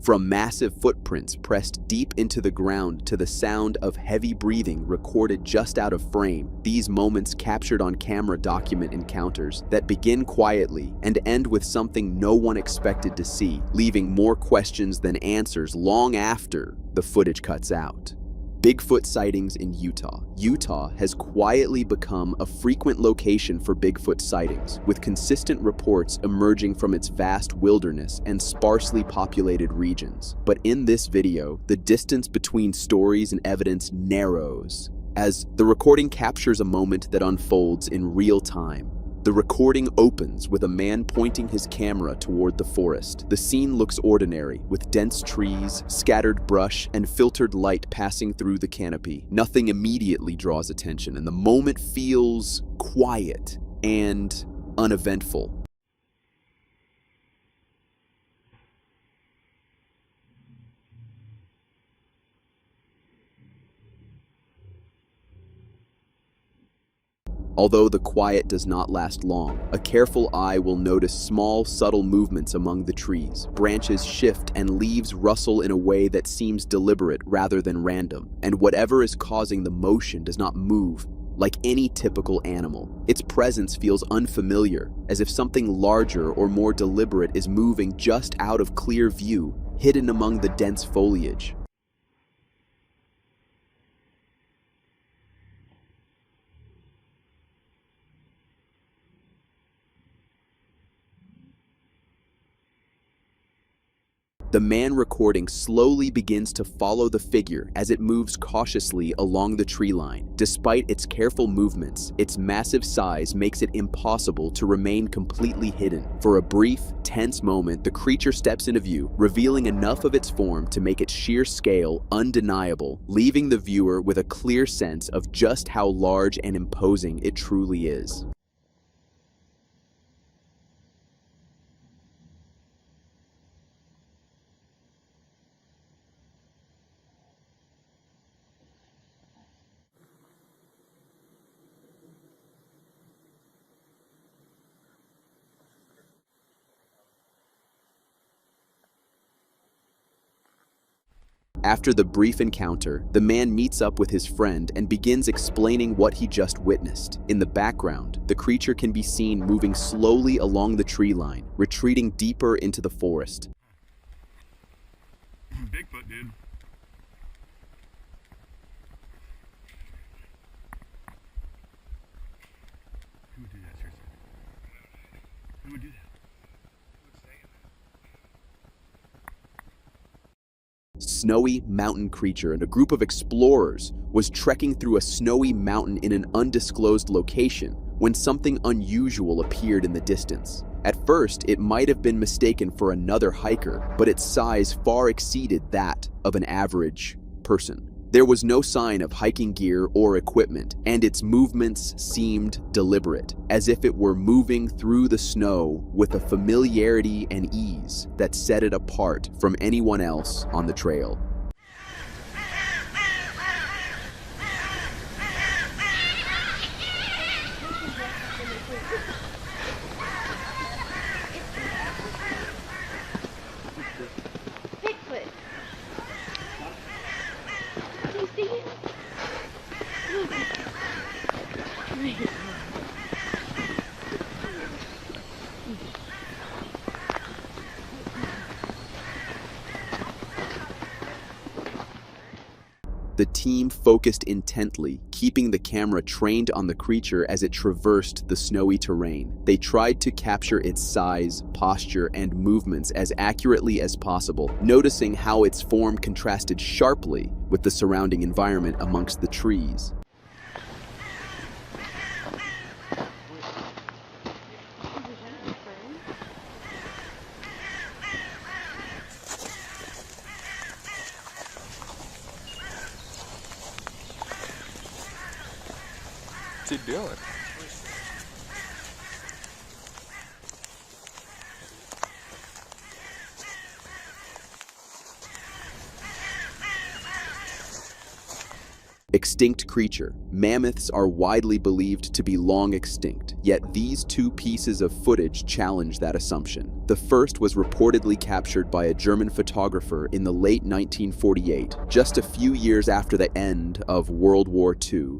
From massive footprints pressed deep into the ground to the sound of heavy breathing recorded just out of frame, these moments captured on camera document encounters that begin quietly and end with something no one expected to see, leaving more questions than answers long after the footage cuts out. Bigfoot sightings in Utah. Utah has quietly become a frequent location for Bigfoot sightings, with consistent reports emerging from its vast wilderness and sparsely populated regions. But in this video, the distance between stories and evidence narrows, as the recording captures a moment that unfolds in real time. The recording opens with a man pointing his camera toward the forest. The scene looks ordinary, with dense trees, scattered brush, and filtered light passing through the canopy. Nothing immediately draws attention, and the moment feels quiet and uneventful. Although the quiet does not last long, a careful eye will notice small, subtle movements among the trees. Branches shift and leaves rustle in a way that seems deliberate rather than random, and whatever is causing the motion does not move like any typical animal. Its presence feels unfamiliar, as if something larger or more deliberate is moving just out of clear view, hidden among the dense foliage. The man recording slowly begins to follow the figure as it moves cautiously along the tree line. Despite its careful movements, its massive size makes it impossible to remain completely hidden. For a brief, tense moment, the creature steps into view, revealing enough of its form to make its sheer scale undeniable, leaving the viewer with a clear sense of just how large and imposing it truly is. After the brief encounter, the man meets up with his friend and begins explaining what he just witnessed. In the background, the creature can be seen moving slowly along the tree line, retreating deeper into the forest. Bigfoot, dude. Who would do that, seriously? Who would do that? Snowy mountain creature and a group of explorers was trekking through a snowy mountain in an undisclosed location when something unusual appeared in the distance. At first, it might have been mistaken for another hiker, but its size far exceeded that of an average person. There was no sign of hiking gear or equipment, and its movements seemed deliberate, as if it were moving through the snow with a familiarity and ease that set it apart from anyone else on the trail. The team focused intently, keeping the camera trained on the creature as it traversed the snowy terrain. They tried to capture its size, posture, and movements as accurately as possible, noticing how its form contrasted sharply with the surrounding environment amongst the trees. What's he doing? Extinct creature. Mammoths are widely believed to be long extinct, yet these two pieces of footage challenge that assumption. The first was reportedly captured by a German photographer in the late 1948, just a few years after the end of World War II,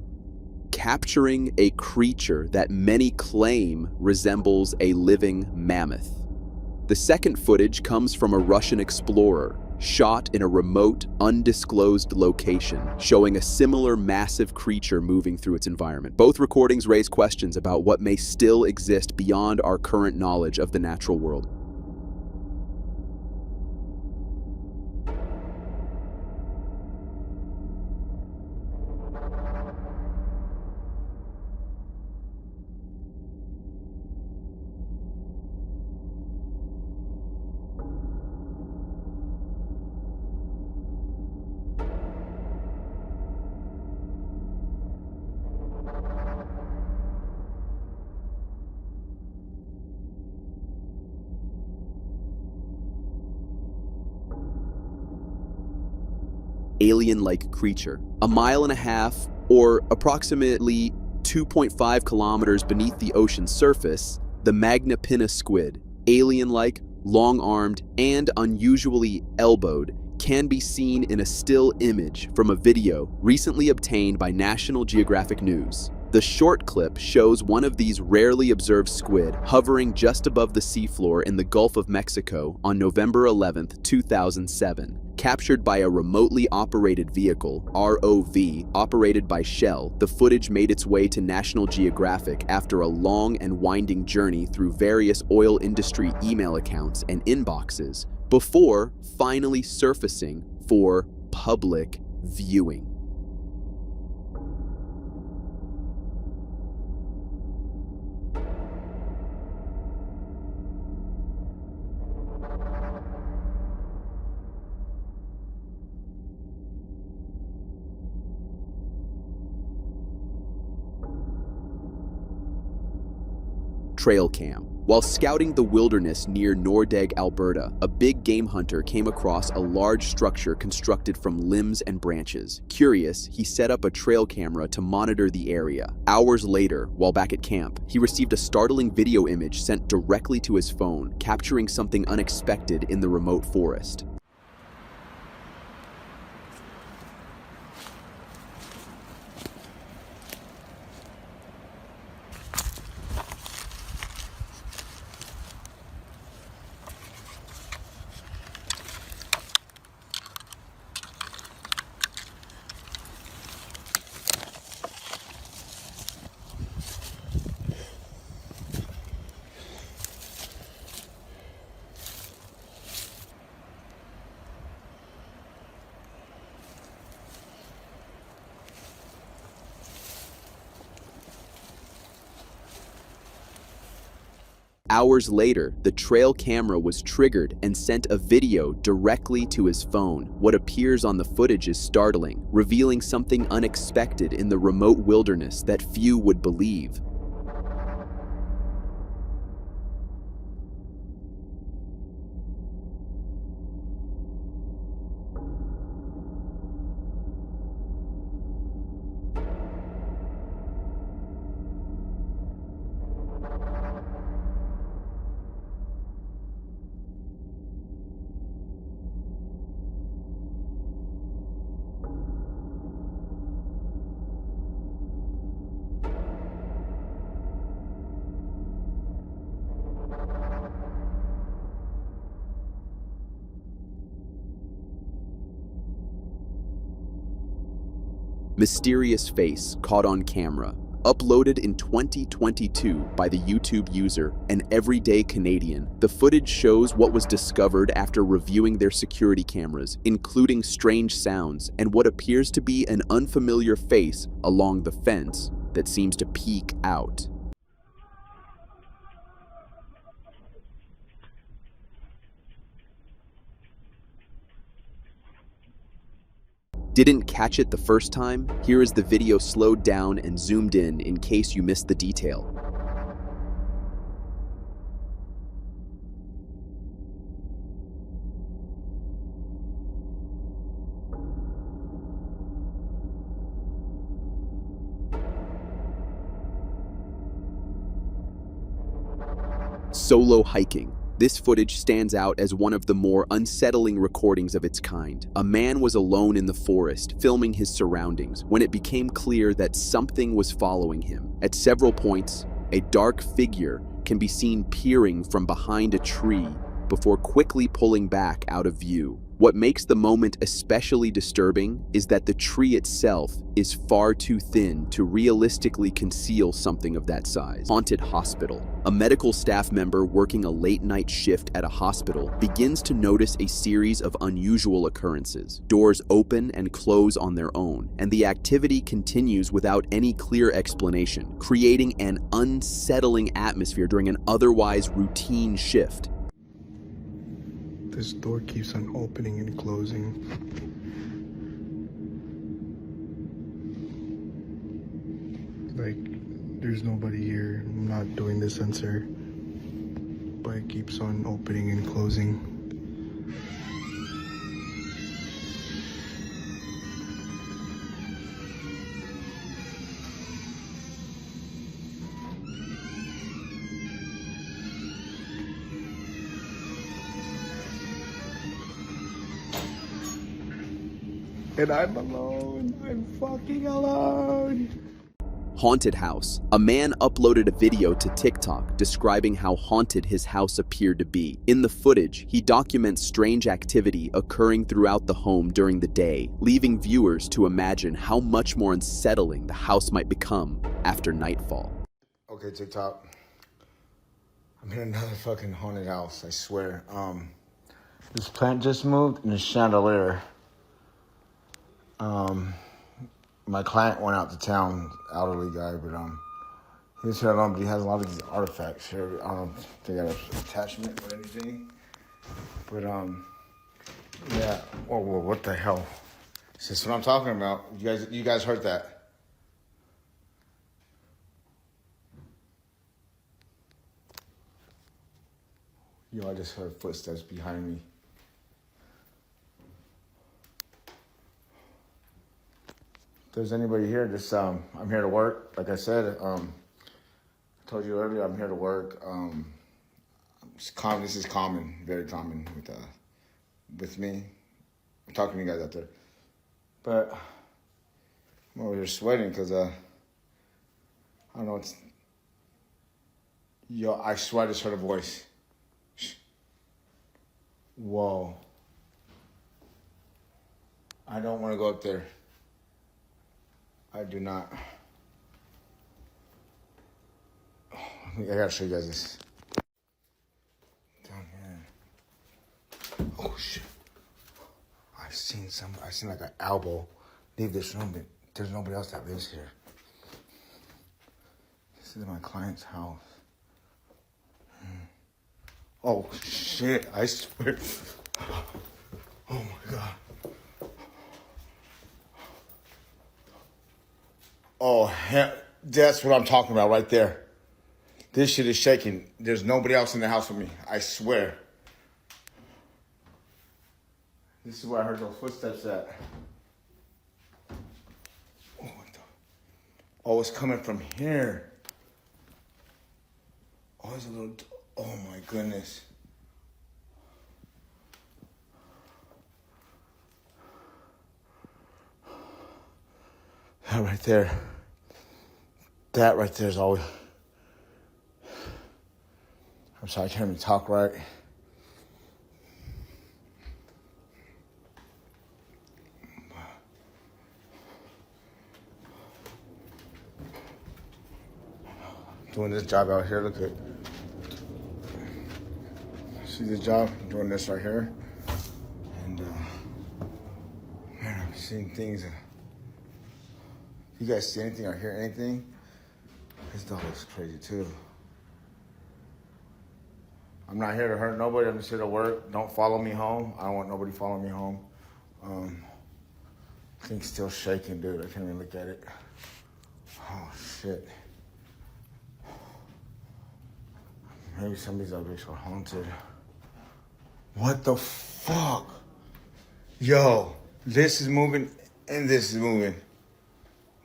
capturing a creature that many claim resembles a living mammoth. The second footage comes from a Russian explorer, shot in a remote, undisclosed location, showing a similar massive creature moving through its environment. Both recordings raise questions about what may still exist beyond our current knowledge of the natural world. Alien-like creature. A mile and a half, or approximately 2.5 kilometers beneath the ocean's surface, the Magna pinna squid, alien-like, long-armed, and unusually elbowed, can be seen in a still image from a video recently obtained by National Geographic News. The short clip shows one of these rarely observed squid hovering just above the seafloor in the Gulf of Mexico on November 11, 2007. Captured by a remotely operated vehicle, ROV, operated by Shell, the footage made its way to National Geographic after a long and winding journey through various oil industry email accounts and inboxes, before finally surfacing for public viewing. Trail cam. While scouting the wilderness near Nordegg, Alberta, a big game hunter came across a large structure constructed from limbs and branches. Curious, he set up a trail camera to monitor the area. Hours later, while back at camp, he received a startling video image sent directly to his phone, capturing something unexpected in the remote forest. Hours later, the trail camera was triggered and sent a video directly to his phone. What appears on the footage is startling, revealing something unexpected in the remote wilderness that few would believe. Mysterious face caught on camera. Uploaded in 2022 by the YouTube user, An Everyday Canadian, the footage shows what was discovered after reviewing their security cameras, including strange sounds and what appears to be an unfamiliar face along the fence that seems to peek out. Didn't catch it the first time? Here is the video slowed down and zoomed in case you missed the detail. Solo hiking. This footage stands out as one of the more unsettling recordings of its kind. A man was alone in the forest, filming his surroundings, when it became clear that something was following him. At several points, a dark figure can be seen peering from behind a tree before quickly pulling back out of view. What makes the moment especially disturbing is that the tree itself is far too thin to realistically conceal something of that size. Haunted hospital. A medical staff member working a late-night shift at a hospital begins to notice a series of unusual occurrences. Doors open and close on their own, and the activity continues without any clear explanation, creating an unsettling atmosphere during an otherwise routine shift. This door keeps on opening and closing. Like, there's nobody here. I'm not doing the sensor. But it keeps on opening and closing. And I'm alone. I'm fucking alone. Haunted house. A man uploaded a video to TikTok describing how haunted his house appeared to be. In the footage, he documents strange activity occurring throughout the home during the day, leaving viewers to imagine how much more unsettling the house might become after nightfall. Okay, TikTok. I'm in another fucking haunted house, I swear. This plant just moved in a chandelier. My client went out to town, elderly guy, but he was here alone, but he has a lot of these artifacts here. I don't think I have attachment or anything. But yeah. Whoa, what the hell? Is this what I'm talking about? You guys heard that? Yo, I just heard footsteps behind me. If there's anybody here, just I'm here to work. Like I said, I told you earlier, I'm here to work. This is common, very common with me. I'm talking to you guys out there, but I'm over here sweating because I don't know. I swear I just heard a voice. Whoa! I don't want to go up there. I do not. I gotta show you guys this. Down here. Oh shit. I seen like an elbow leave this room, but there's nobody else that lives here. This is my client's house. Oh shit, I swear. Oh my God. Oh, hell, that's what I'm talking about right there. This shit is shaking. There's nobody else in the house with me. I swear. This is where I heard those footsteps at. Oh, it's coming from here. Oh, there's a little... Oh, my goodness. That right there. That right there is always... I'm sorry, I can't even talk right. Doing this job out here, look at... See this job? I'm doing this right here. And, man, I'm seeing things... You guys see anything or hear anything? This dog looks crazy too. I'm not here to hurt nobody. I'm just here to work. Don't follow me home. I don't want nobody following me home. Thing's still shaking, dude. I can't even look at it. Oh shit. Maybe some of these objects are haunted. What the fuck? Yo, this is moving and this is moving.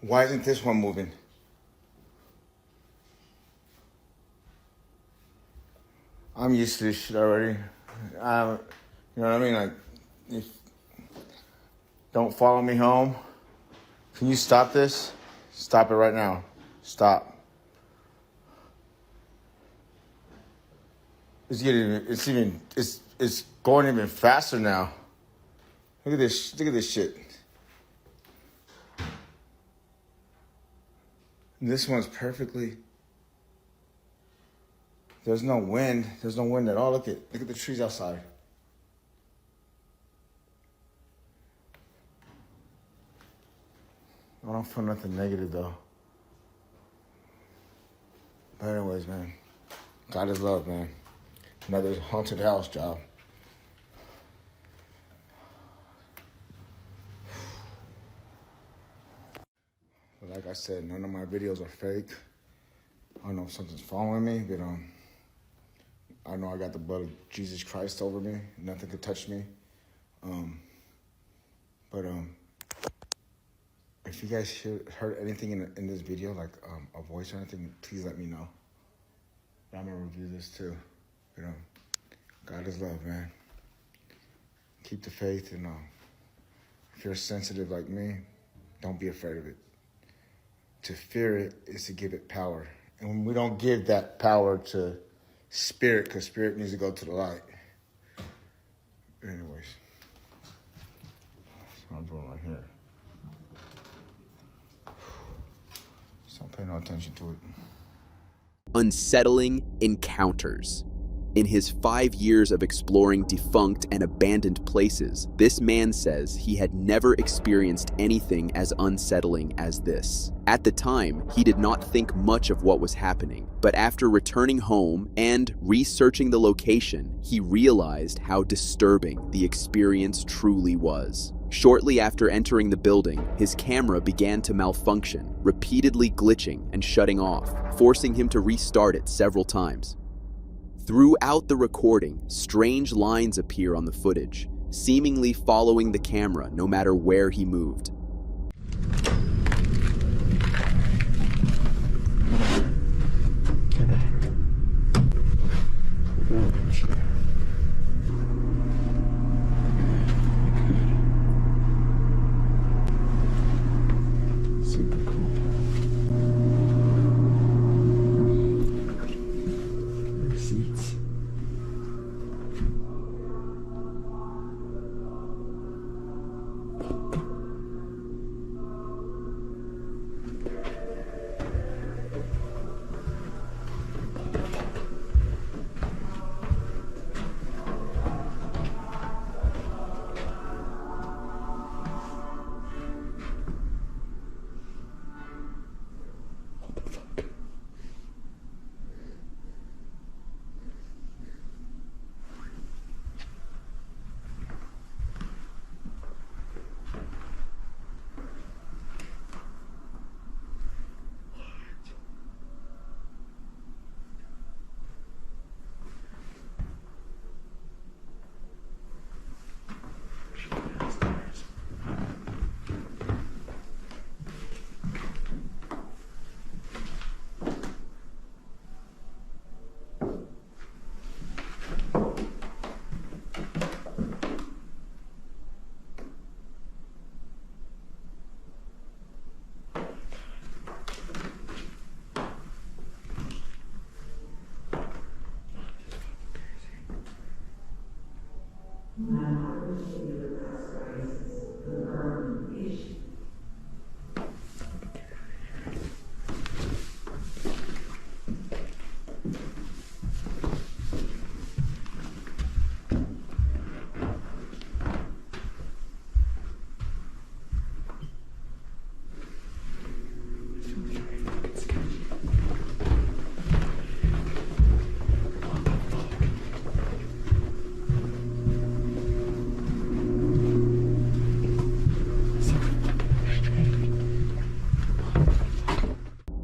Why isn't this one moving? I'm used to this shit already. You know what I mean? Like, if, don't follow me home. Can you stop this? Stop it right now. Stop. It's going even faster now. Look at this shit. And this one's perfectly. There's no wind at all. Look at the trees outside. I don't feel nothing negative though. But anyways, man, God is love, man. Another haunted house job. But like I said, none of my videos are fake. I don't know if something's following me, but I know I got the blood of Jesus Christ over me. Nothing could touch me. If you guys heard anything in this video, like a voice or anything, please let me know. I'm gonna review this too. But God is love, man. Keep the faith, and if you're sensitive like me, don't be afraid of it. To fear it is to give it power. And when we don't give that power to spirit, because spirit needs to go to the light. Anyways, that's what I'm doing right here. Just don't pay no attention to it. Unsettling encounters. In his 5 years of exploring defunct and abandoned places, this man says he had never experienced anything as unsettling as this. At the time, he did not think much of what was happening, but after returning home and researching the location, he realized how disturbing the experience truly was. Shortly after entering the building, his camera began to malfunction, repeatedly glitching and shutting off, forcing him to restart it several times. Throughout the recording, strange lines appear on the footage, seemingly following the camera no matter where he moved.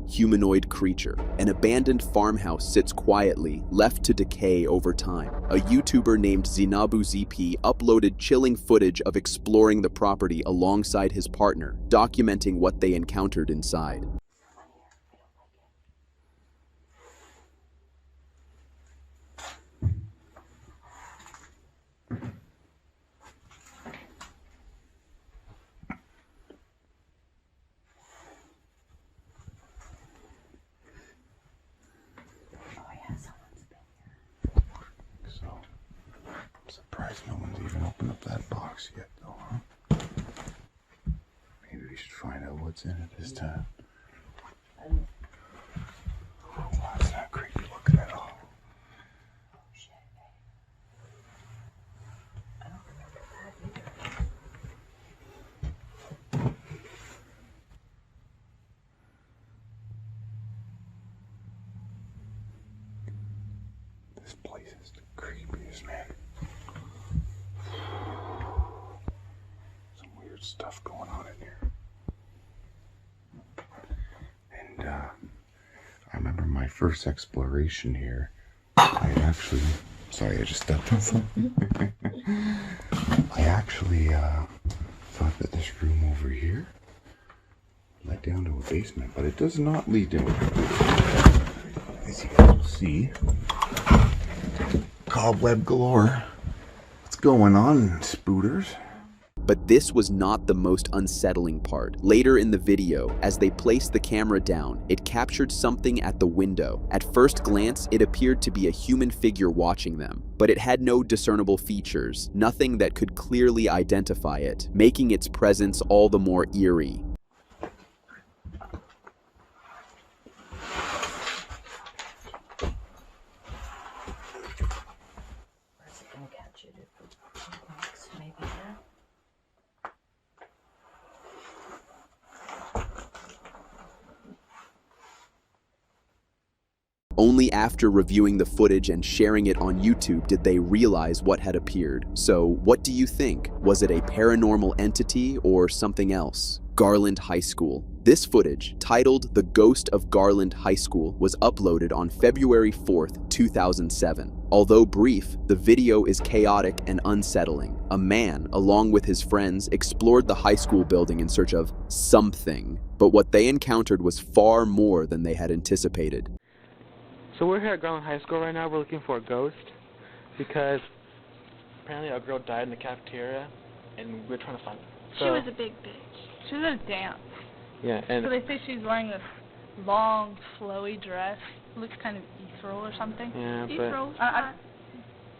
Humanoid creature. An abandoned farmhouse sits quietly, left to decay over time. A YouTuber named Zinabu ZP uploaded chilling footage of exploring the property alongside his partner, documenting what they encountered inside. What So, I'm surprised no one's even opened up that box yet, though, huh? Maybe we should find out what's in it this time. Oh, wow, it's not creepy looking at all. This place is the creepiest, man. Some weird stuff going on in here. And I remember my first exploration here. I actually, sorry, I just stepped on something. I actually thought that this room over here led down to a basement, but it does not lead down to a basement. As you guys will see, cobweb galore. What's going on, spooters? But this was not the most unsettling part. Later in the video, as they placed the camera down, it captured something at the window. At first glance, it appeared to be a human figure watching them, but it had no discernible features, nothing that could clearly identify it, making its presence all the more eerie. Only after reviewing the footage and sharing it on YouTube did they realize what had appeared. So, what do you think? Was it a paranormal entity or something else? Garland High School. This footage, titled The Ghost of Garland High School, was uploaded on February 4th, 2007. Although brief, the video is chaotic and unsettling. A man, along with his friends, explored the high school building in search of something, but what they encountered was far more than they had anticipated. So we're here at Garland High School right now. We're looking for a ghost because apparently a girl died in the cafeteria, and we're trying to find her. She was a big bitch. She was in a dance. Yeah, and so they say she's wearing this long, flowy dress. It looks kind of ethereal or something. Yeah, ethereal,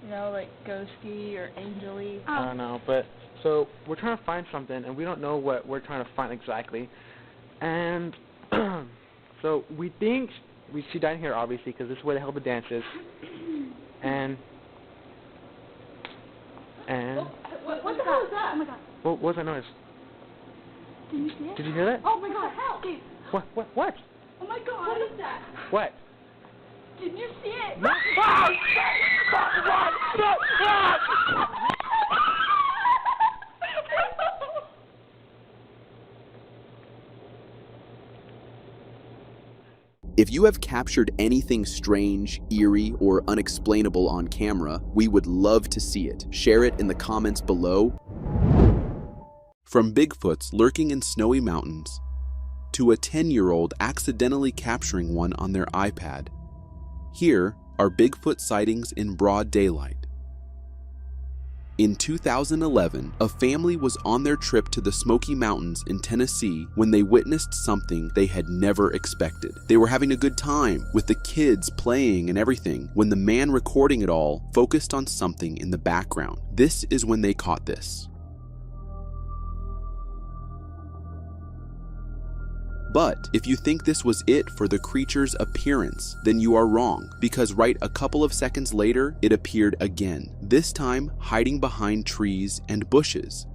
you know, like ghosty or angel-y. I don't know, but so we're trying to find something, and we don't know what we're trying to find exactly. And so we think she died here, obviously, because this is where they held the dances. And what the hell is that? Oh my god. What was that noise? Did you see it? Did you hear that? Oh my god, help! What? Oh my god. What is that? What? Did you see it? No! Oh, shit! If you have captured anything strange, eerie, or unexplainable on camera, we would love to see it. Share it in the comments below. From Bigfoots lurking in snowy mountains, to a 10-year-old accidentally capturing one on their iPad, here are Bigfoot sightings in broad daylight. In 2011, a family was on their trip to the Smoky Mountains in Tennessee when they witnessed something they had never expected. They were having a good time with the kids playing and everything when the man recording it all focused on something in the background. This is when they caught this. But if you think this was it for the creature's appearance, then you are wrong, because right a couple of seconds later, it appeared again, this time hiding behind trees and bushes.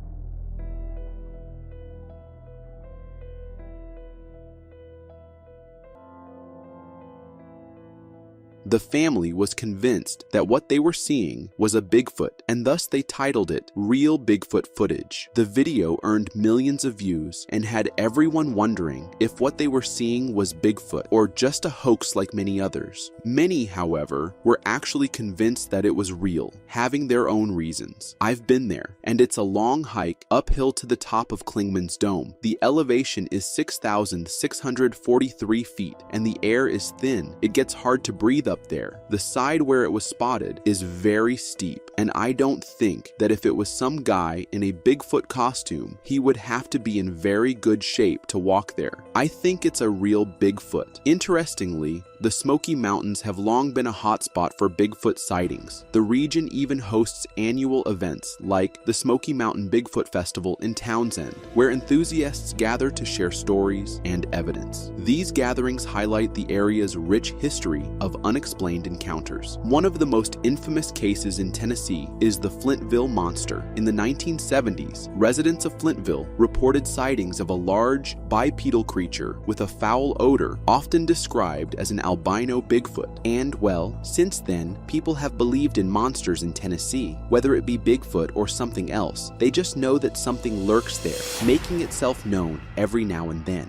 The family was convinced that what they were seeing was a Bigfoot, and thus they titled it Real Bigfoot Footage. The video earned millions of views and had everyone wondering if what they were seeing was Bigfoot or just a hoax like many others. Many, however, were actually convinced that it was real, having their own reasons. I've been there, and it's a long hike uphill to the top of Klingman's Dome. The elevation is 6,643 feet, and the air is thin. It gets hard to breathe up there. The side where it was spotted is very steep, and I don't think that if it was some guy in a Bigfoot costume, he would have to be in very good shape to walk there. I think it's a real Bigfoot. Interestingly, the Smoky Mountains have long been a hotspot for Bigfoot sightings. The region even hosts annual events like the Smoky Mountain Bigfoot Festival in Townsend, where enthusiasts gather to share stories and evidence. These gatherings highlight the area's rich history of unexplained encounters. One of the most infamous cases in Tennessee is the Flintville Monster. In the 1970s, residents of Flintville reported sightings of a large bipedal creature with a foul odor, often described as an albino Bigfoot. And, well, since then, people have believed in monsters in Tennessee. Whether it be Bigfoot or something else, they just know that something lurks there, making itself known every now and then.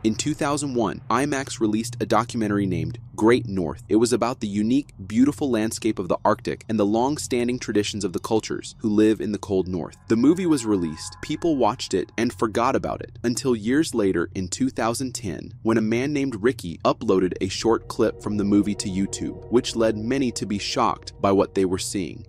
In 2001, IMAX released a documentary named Great North. It was about the unique, beautiful landscape of the Arctic and the long-standing traditions of the cultures who live in the cold north. The movie was released, people watched it, and forgot about it, until years later in 2010, when a man named Ricky uploaded a short clip from the movie to YouTube, which led many to be shocked by what they were seeing.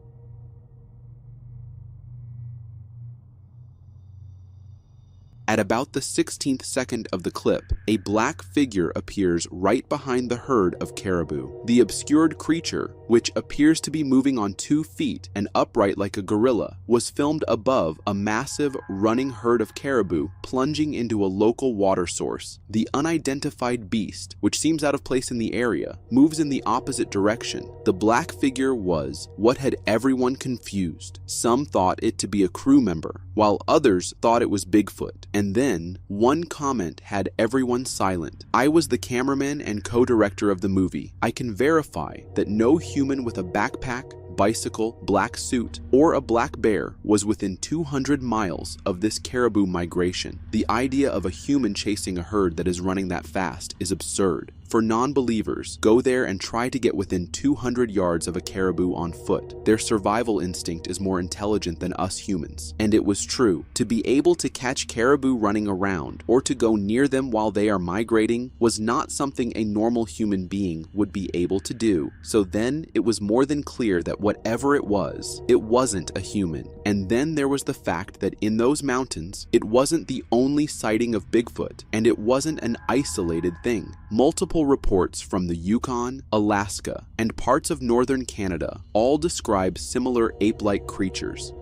At about the 16th second of the clip, a black figure appears right behind the herd of caribou. The obscured creature, which appears to be moving on 2 feet and upright like a gorilla, was filmed above a massive running herd of caribou plunging into a local water source. The unidentified beast, which seems out of place in the area, moves in the opposite direction. The black figure was what had everyone confused. Some thought it to be a crew member, while others thought it was Bigfoot. And then, one comment had everyone silent. I was the cameraman and co-director of the movie. I can verify that no human with a backpack, bicycle, black suit, or a black bear was within 200 miles of this caribou migration. The idea of a human chasing a herd that is running that fast is absurd. For non-believers, go there and try to get within 200 yards of a caribou on foot. Their survival instinct is more intelligent than us humans. And it was true. To be able to catch caribou running around, or to go near them while they are migrating, was not something a normal human being would be able to do. So then, it was more than clear that whatever it wasn't a human. And then there was the fact that in those mountains, it wasn't the only sighting of Bigfoot, and it wasn't an isolated thing. Multiple reports from the Yukon, Alaska, and parts of northern Canada all describe similar ape-like creatures.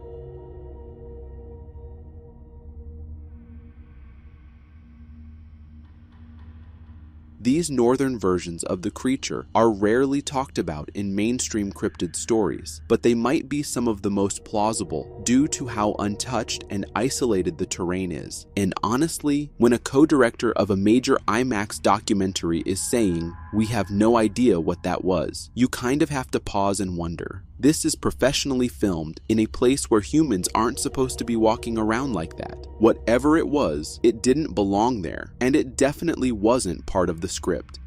These northern versions of the creature are rarely talked about in mainstream cryptid stories, but they might be some of the most plausible due to how untouched and isolated the terrain is. And honestly, when a co-director of a major IMAX documentary is saying, "We have no idea what that was," you kind of have to pause and wonder. This is professionally filmed in a place where humans aren't supposed to be walking around like that. Whatever it was, it didn't belong there, and it definitely wasn't part of the script.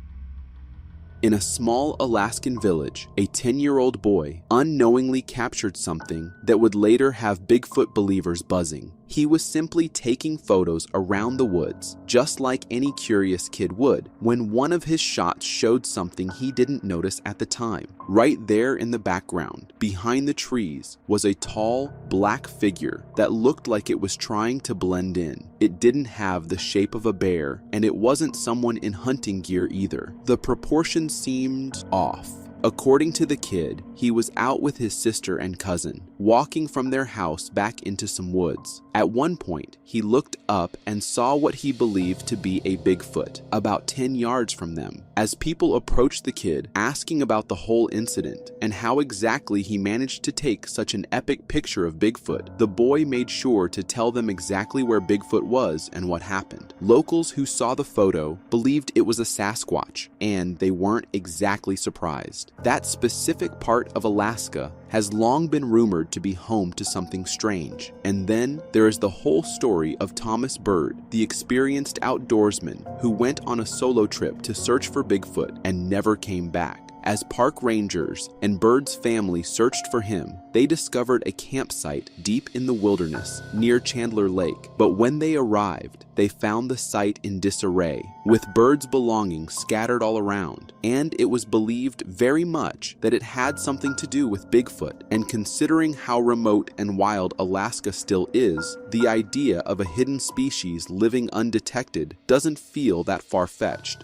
In a small Alaskan village, a 10-year-old boy unknowingly captured something that would later have Bigfoot believers buzzing. He was simply taking photos around the woods, just like any curious kid would, when one of his shots showed something he didn't notice at the time. Right there in the background, behind the trees, was a tall, black figure that looked like it was trying to blend in. It didn't have the shape of a bear, and it wasn't someone in hunting gear either. The proportions seemed off. According to the kid, he was out with his sister and cousin, walking from their house back into some woods. At one point, he looked up and saw what he believed to be a Bigfoot, about 10 yards from them. As people approached the kid, asking about the whole incident and how exactly he managed to take such an epic picture of Bigfoot, the boy made sure to tell them exactly where Bigfoot was and what happened. Locals who saw the photo believed it was a Sasquatch, and they weren't exactly surprised. That specific part of Alaska has long been rumored to be home to something strange. And then there is the whole story of Thomas Bird, the experienced outdoorsman who went on a solo trip to search for Bigfoot and never came back. As park rangers and Bird's family searched for him, they discovered a campsite deep in the wilderness near Chandler Lake. But when they arrived, they found the site in disarray, with Bird's belongings scattered all around. And it was believed very much that it had something to do with Bigfoot. And considering how remote and wild Alaska still is, the idea of a hidden species living undetected doesn't feel that far-fetched.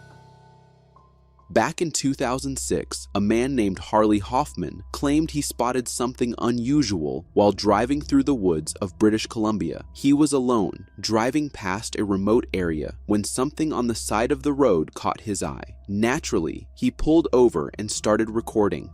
Back in 2006, a man named Harley Hoffman claimed he spotted something unusual while driving through the woods of British Columbia. He was alone, driving past a remote area when something on the side of the road caught his eye. Naturally, he pulled over and started recording.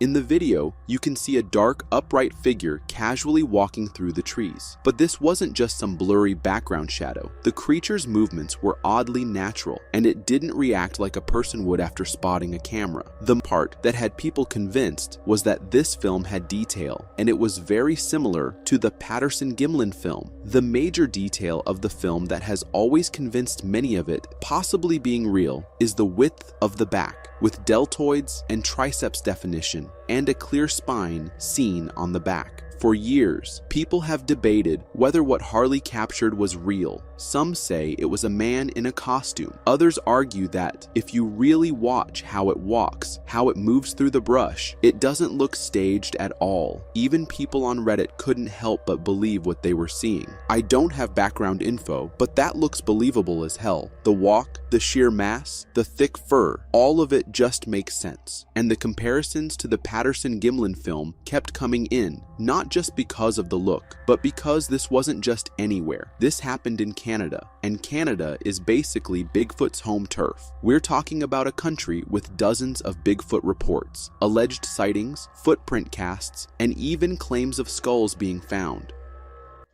In the video, you can see a dark, upright figure casually walking through the trees. But this wasn't just some blurry background shadow. The creature's movements were oddly natural, and it didn't react like a person would after spotting a camera. The part that had people convinced was that this film had detail, and it was very similar to the Patterson-Gimlin film. The major detail of the film that has always convinced many of it possibly being real is the width of the back, with deltoids and triceps definition, and a clear spine seen on the back. For years, people have debated whether what Harley captured was real. Some say it was a man in a costume. Others argue that if you really watch how it walks, how it moves through the brush, it doesn't look staged at all. Even people on Reddit couldn't help but believe what they were seeing. I don't have background info, but that looks believable as hell. The walk, the sheer mass, the thick fur, all of it just makes sense. And the comparisons to the Patterson-Gimlin film kept coming in, not just because of the look, but because this wasn't just anywhere. This happened in Canada, and Canada is basically Bigfoot's home turf. We're talking about a country with dozens of Bigfoot reports, alleged sightings, footprint casts, and even claims of skulls being found.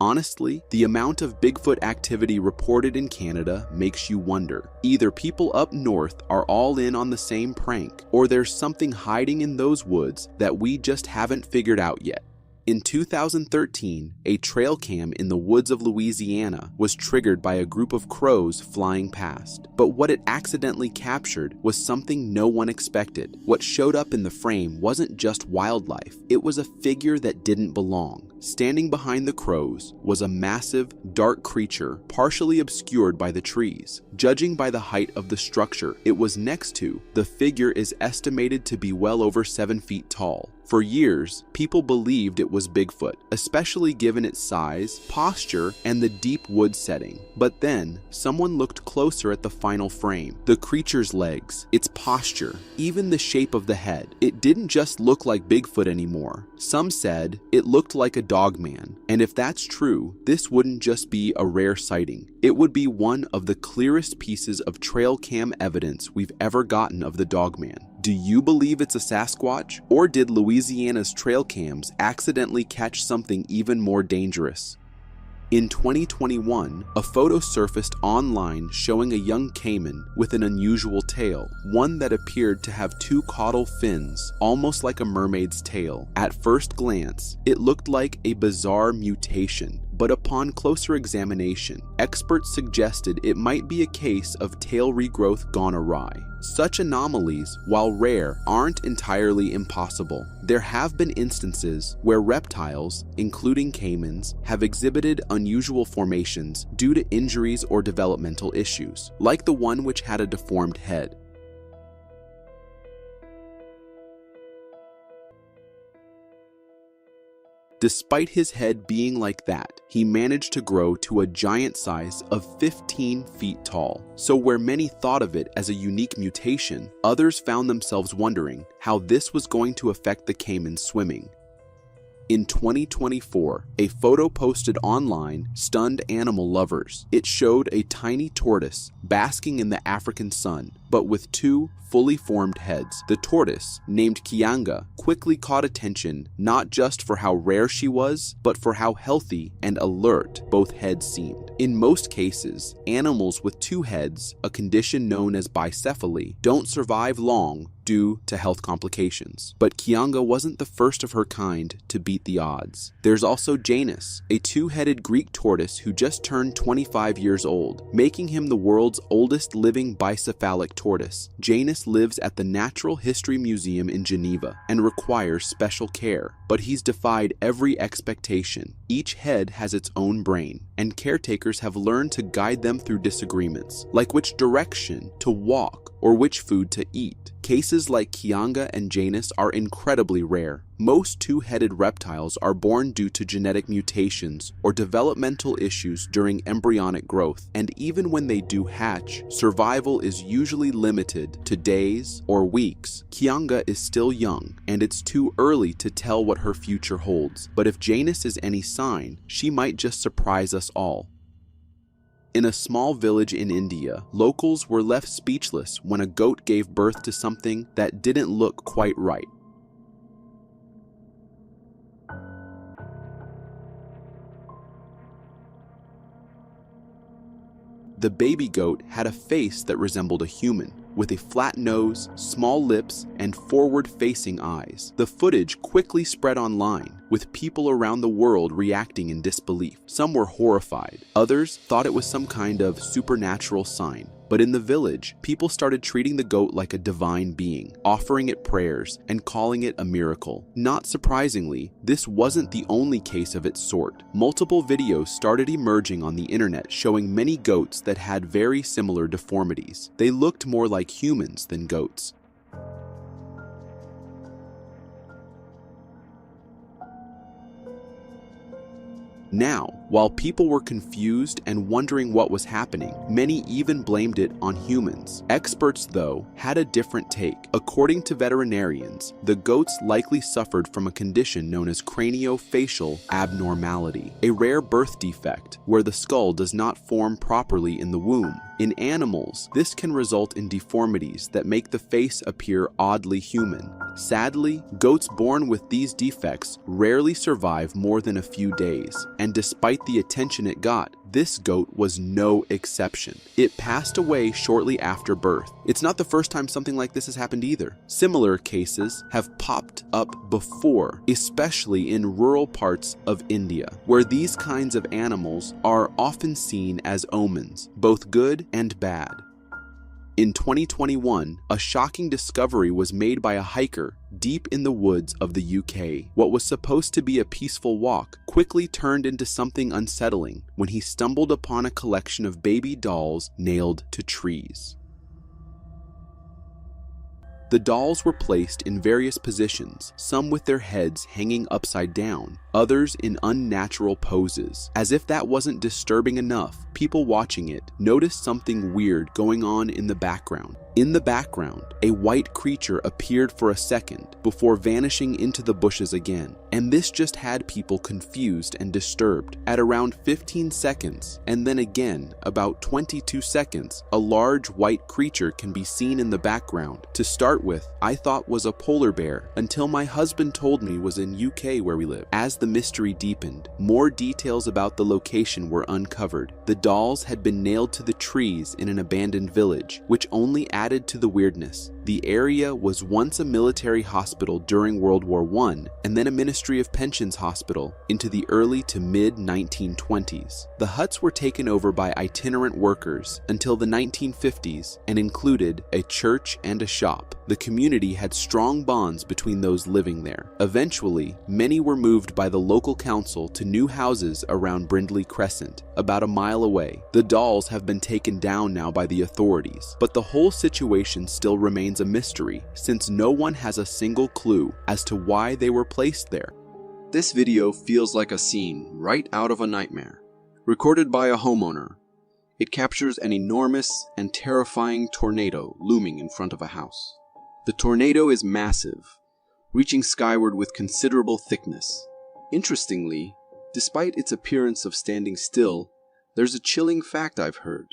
Honestly, the amount of Bigfoot activity reported in Canada makes you wonder. Either people up north are all in on the same prank, or there's something hiding in those woods that we just haven't figured out yet. In 2013, a trail cam in the woods of Louisiana was triggered by a group of crows flying past. But what it accidentally captured was something no one expected. What showed up in the frame wasn't just wildlife, it was a figure that didn't belong. Standing behind the crows was a massive, dark creature, partially obscured by the trees. Judging by the height of the structure it was next to, the figure is estimated to be well over 7 feet tall. For years, people believed it was Bigfoot, especially given its size, posture, and the deep wood setting. But then, someone looked closer at the final frame. The creature's legs, its posture, even the shape of the head. It didn't just look like Bigfoot anymore. Some said it looked like a dogman. And if that's true, this wouldn't just be a rare sighting. It would be one of the clearest pieces of trail cam evidence we've ever gotten of the dogman. Do you believe it's a Sasquatch? Or did Louisiana's trail cams accidentally catch something even more dangerous? In 2021, a photo surfaced online showing a young caiman with an unusual tail, one that appeared to have 2 caudal fins, almost like a mermaid's tail. At first glance, it looked like a bizarre mutation, but upon closer examination, experts suggested it might be a case of tail regrowth gone awry. Such anomalies, while rare, aren't entirely impossible. There have been instances where reptiles, including caimans, have exhibited unusual formations due to injuries or developmental issues, like the one which had a deformed head. Despite his head being like that, he managed to grow to a giant size of 15 feet tall. So where many thought of it as a unique mutation, others found themselves wondering how this was going to affect the caiman's swimming. In 2024, a photo posted online stunned animal lovers. It showed a tiny tortoise basking in the African sun, but with 2 fully formed heads. The tortoise, named Kianga, quickly caught attention not just for how rare she was, but for how healthy and alert both heads seemed. In most cases, animals with 2 heads, a condition known as bicephaly, don't survive long due to health complications. But Kianga wasn't the first of her kind to beat the odds. There's also Janus, a 2-headed Greek tortoise who just turned 25 years old, making him the world's oldest living bicephalic tortoise. Janus lives at the Natural History Museum in Geneva and requires special care, but he's defied every expectation. Each head has its own brain, and caretakers have learned to guide them through disagreements, like which direction to walk or which food to eat. Cases like Kianga and Janus are incredibly rare. Most two-headed reptiles are born due to genetic mutations or developmental issues during embryonic growth, and even when they do hatch, survival is usually limited to days or weeks. Kianga is still young, and it's too early to tell what her future holds, but if Janus is any sign, she might just surprise us all. In a small village in India, locals were left speechless when a goat gave birth to something that didn't look quite right. The baby goat had a face that resembled a human, with a flat nose, small lips, and forward-facing eyes. The footage quickly spread online, with people around the world reacting in disbelief. Some were horrified. Others thought it was some kind of supernatural sign. But in the village, people started treating the goat like a divine being, offering it prayers and calling it a miracle. Not surprisingly, this wasn't the only case of its sort. Multiple videos started emerging on the internet showing many goats that had very similar deformities. They looked more like humans than goats. Now, while people were confused and wondering what was happening, many even blamed it on humans. Experts, though, had a different take. According to veterinarians, the goats likely suffered from a condition known as craniofacial abnormality, a rare birth defect where the skull does not form properly in the womb. In animals, this can result in deformities that make the face appear oddly human. Sadly, goats born with these defects rarely survive more than a few days, and despite the attention it got, this goat was no exception. It passed away shortly after birth. It's not the first time something like this has happened either. Similar cases have popped up before, especially in rural parts of India, where these kinds of animals are often seen as omens, both good and bad. In 2021, a shocking discovery was made by a hiker deep in the woods of the UK. What was supposed to be a peaceful walk quickly turned into something unsettling when he stumbled upon a collection of baby dolls nailed to trees. The dolls were placed in various positions, some with their heads hanging upside down, others in unnatural poses. As if that wasn't disturbing enough, people watching it noticed something weird going on in the background. In the background, a white creature appeared for a second before vanishing into the bushes again, and this just had people confused and disturbed. At around 15 seconds, and then again about 22 seconds, a large white creature can be seen in the background. To start with, I thought was a polar bear until my husband told me was in UK where we live. As the mystery deepened, more details about the location were uncovered. The dolls had been nailed to the trees in an abandoned village, which only added to the weirdness. The area was once a military hospital during World War I, and then a Ministry of Pensions hospital into the early to mid-1920s. The huts were taken over by itinerant workers until the 1950s and included a church and a shop. The community had strong bonds between those living there. Eventually, many were moved by the local council to new houses around Brindley Crescent, about a mile away. The dolls have been taken down now by the authorities, but the whole situation still remains a mystery, since no one has a single clue as to why they were placed there. This video feels like a scene right out of a nightmare, recorded by a homeowner. It captures an enormous and terrifying tornado looming in front of a house. The tornado is massive, reaching skyward with considerable thickness. Interestingly, despite its appearance of standing still, there's a chilling fact I've heard.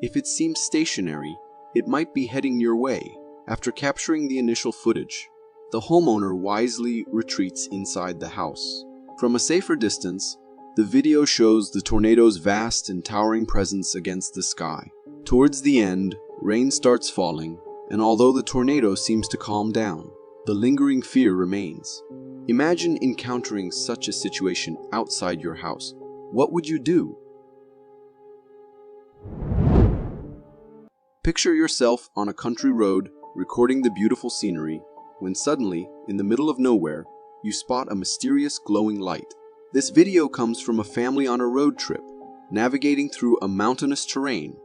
If it seems stationary, it might be heading your way. After capturing the initial footage, the homeowner wisely retreats inside the house. From a safer distance, the video shows the tornado's vast and towering presence against the sky. Towards the end, rain starts falling, and although the tornado seems to calm down, the lingering fear remains. Imagine encountering such a situation outside your house. What would you do? Picture yourself on a country road recording the beautiful scenery when suddenly, in the middle of nowhere, you spot a mysterious glowing light. This video comes from a family on a road trip, navigating through a mountainous terrain,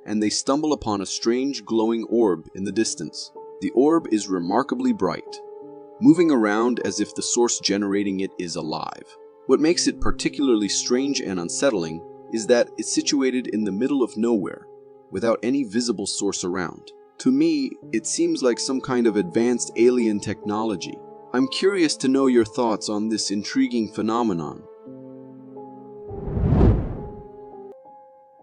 and they stumble upon a strange glowing orb in the distance. The orb is remarkably bright, moving around as if the source generating it is alive. What makes it particularly strange and unsettling is that it's situated in the middle of nowhere, without any visible source around. To me, it seems like some kind of advanced alien technology. I'm curious to know your thoughts on this intriguing phenomenon.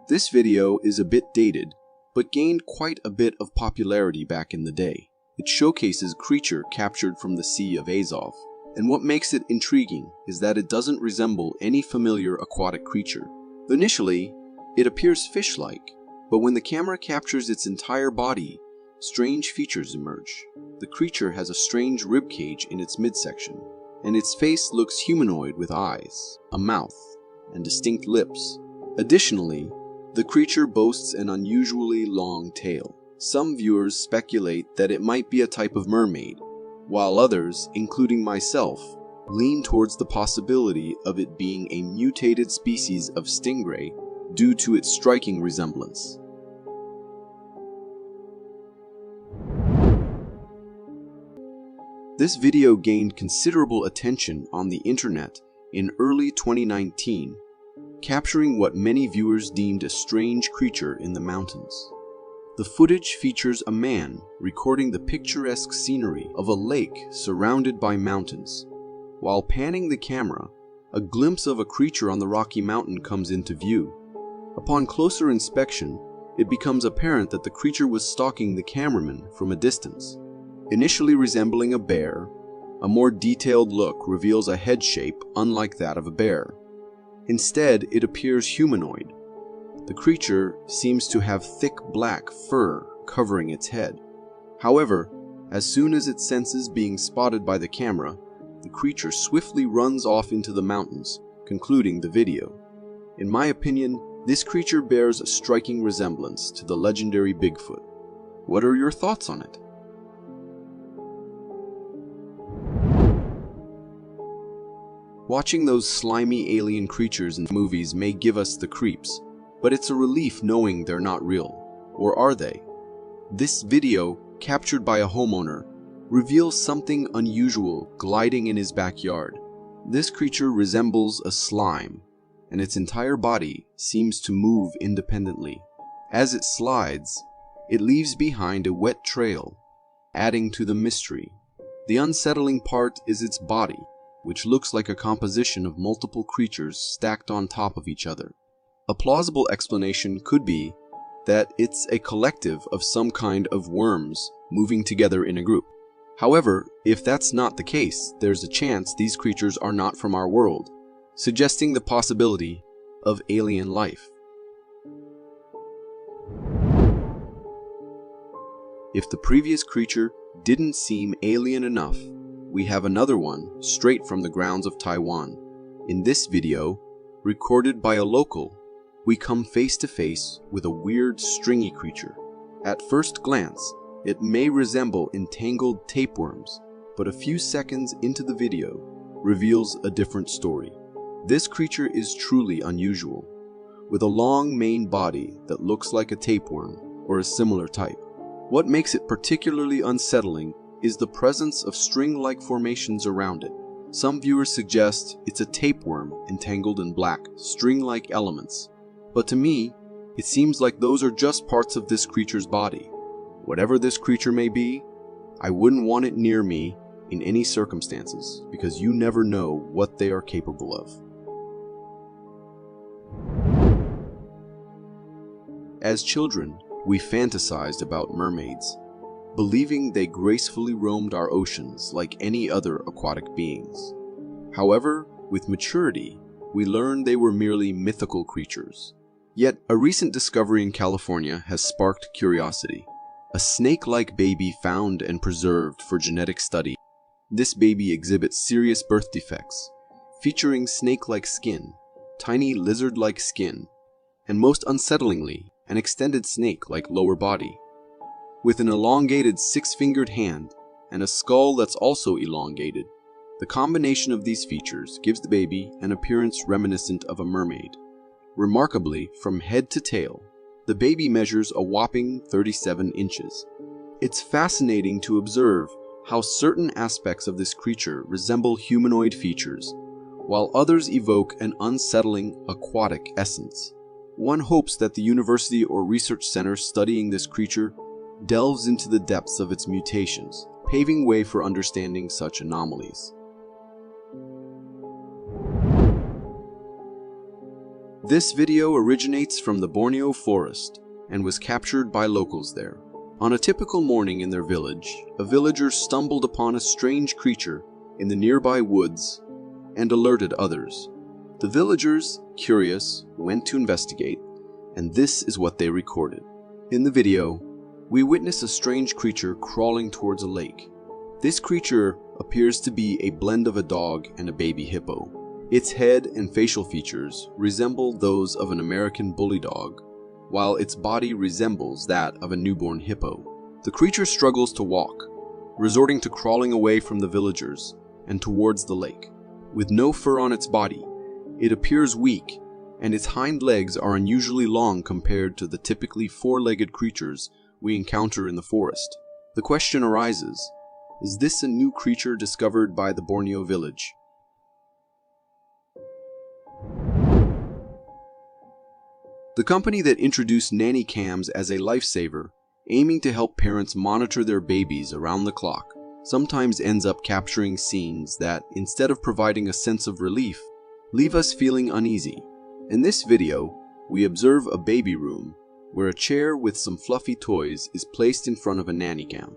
This video is a bit dated, but gained quite a bit of popularity back in the day. It showcases a creature captured from the Sea of Azov, and what makes it intriguing is that it doesn't resemble any familiar aquatic creature. Initially, it appears fish-like, but when the camera captures its entire body, strange features emerge. The creature has a strange ribcage in its midsection, and its face looks humanoid with eyes, a mouth, and distinct lips. Additionally, the creature boasts an unusually long tail. Some viewers speculate that it might be a type of mermaid, while others, including myself, lean towards the possibility of it being a mutated species of stingray due to its striking resemblance. This video gained considerable attention on the internet in early 2019, capturing what many viewers deemed a strange creature in the mountains. The footage features a man recording the picturesque scenery of a lake surrounded by mountains. While panning the camera, a glimpse of a creature on the rocky mountain comes into view. Upon closer inspection, it becomes apparent that the creature was stalking the cameraman from a distance. Initially resembling a bear, a more detailed look reveals a head shape unlike that of a bear. Instead, it appears humanoid. The creature seems to have thick black fur covering its head. However, as soon as it senses being spotted by the camera, the creature swiftly runs off into the mountains, concluding the video. In my opinion, this creature bears a striking resemblance to the legendary Bigfoot. What are your thoughts on it? Watching those slimy alien creatures in movies may give us the creeps, but it's a relief knowing they're not real. Or are they? This video, captured by a homeowner, reveals something unusual gliding in his backyard. This creature resembles a slime, and its entire body seems to move independently. As it slides, it leaves behind a wet trail, adding to the mystery. The unsettling part is its body, which looks like a composition of multiple creatures stacked on top of each other. A plausible explanation could be that it's a collective of some kind of worms moving together in a group. However, if that's not the case, there's a chance these creatures are not from our world, suggesting the possibility of alien life. If the previous creature didn't seem alien enough, we have another one straight from the grounds of Taiwan. In this video, recorded by a local, we come face to face with a weird stringy creature. At first glance, it may resemble entangled tapeworms, but a few seconds into the video reveals a different story. This creature is truly unusual, with a long main body that looks like a tapeworm or a similar type. What makes it particularly unsettling is the presence of string-like formations around it. Some viewers suggest it's a tapeworm entangled in black, string-like elements, but to me, it seems like those are just parts of this creature's body. Whatever this creature may be, I wouldn't want it near me in any circumstances, because you never know what they are capable of. As children, we fantasized about mermaids, believing they gracefully roamed our oceans like any other aquatic beings. However, with maturity, we learned they were merely mythical creatures. Yet, a recent discovery in California has sparked curiosity. A snake-like baby found and preserved for genetic study. This baby exhibits serious birth defects, featuring snake-like skin, tiny lizard-like skin, and most unsettlingly, an extended snake-like lower body. With an elongated six-fingered hand and a skull that's also elongated, the combination of these features gives the baby an appearance reminiscent of a mermaid. Remarkably, from head to tail, the baby measures a whopping 37 inches. It's fascinating to observe how certain aspects of this creature resemble humanoid features, while others evoke an unsettling aquatic essence. One hopes that the university or research center studying this creature delves into the depths of its mutations, paving way for understanding such anomalies. This video originates from the Borneo forest and was captured by locals there. On a typical morning in their village, a villager stumbled upon a strange creature in the nearby woods and alerted others. The villagers, curious, went to investigate, and this is what they recorded. In the video, we witness a strange creature crawling towards a lake. This creature appears to be a blend of a dog and a baby hippo. Its head and facial features resemble those of an American bully dog, while its body resembles that of a newborn hippo. The creature struggles to walk, resorting to crawling away from the villagers and towards the lake. With no fur on its body, it appears weak, and its hind legs are unusually long compared to the typically four-legged creatures we encounter in the forest. The question arises, is this a new creature discovered by the Borneo village? The company that introduced nanny cams as a lifesaver, aiming to help parents monitor their babies around the clock, sometimes ends up capturing scenes that, instead of providing a sense of relief, leave us feeling uneasy. In this video, we observe a baby room where a chair with some fluffy toys is placed in front of a nanny cam.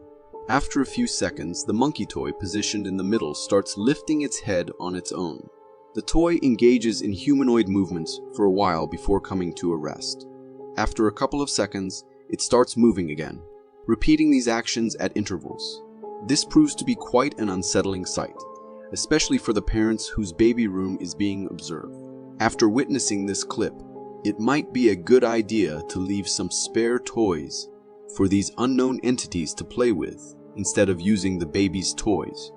After a few seconds, the monkey toy positioned in the middle starts lifting its head on its own. The toy engages in humanoid movements for a while before coming to a rest. After a couple of seconds, it starts moving again, repeating these actions at intervals. This proves to be quite an unsettling sight, especially for the parents whose baby room is being observed. After witnessing this clip, it might be a good idea to leave some spare toys for these unknown entities to play with instead of using the baby's toys.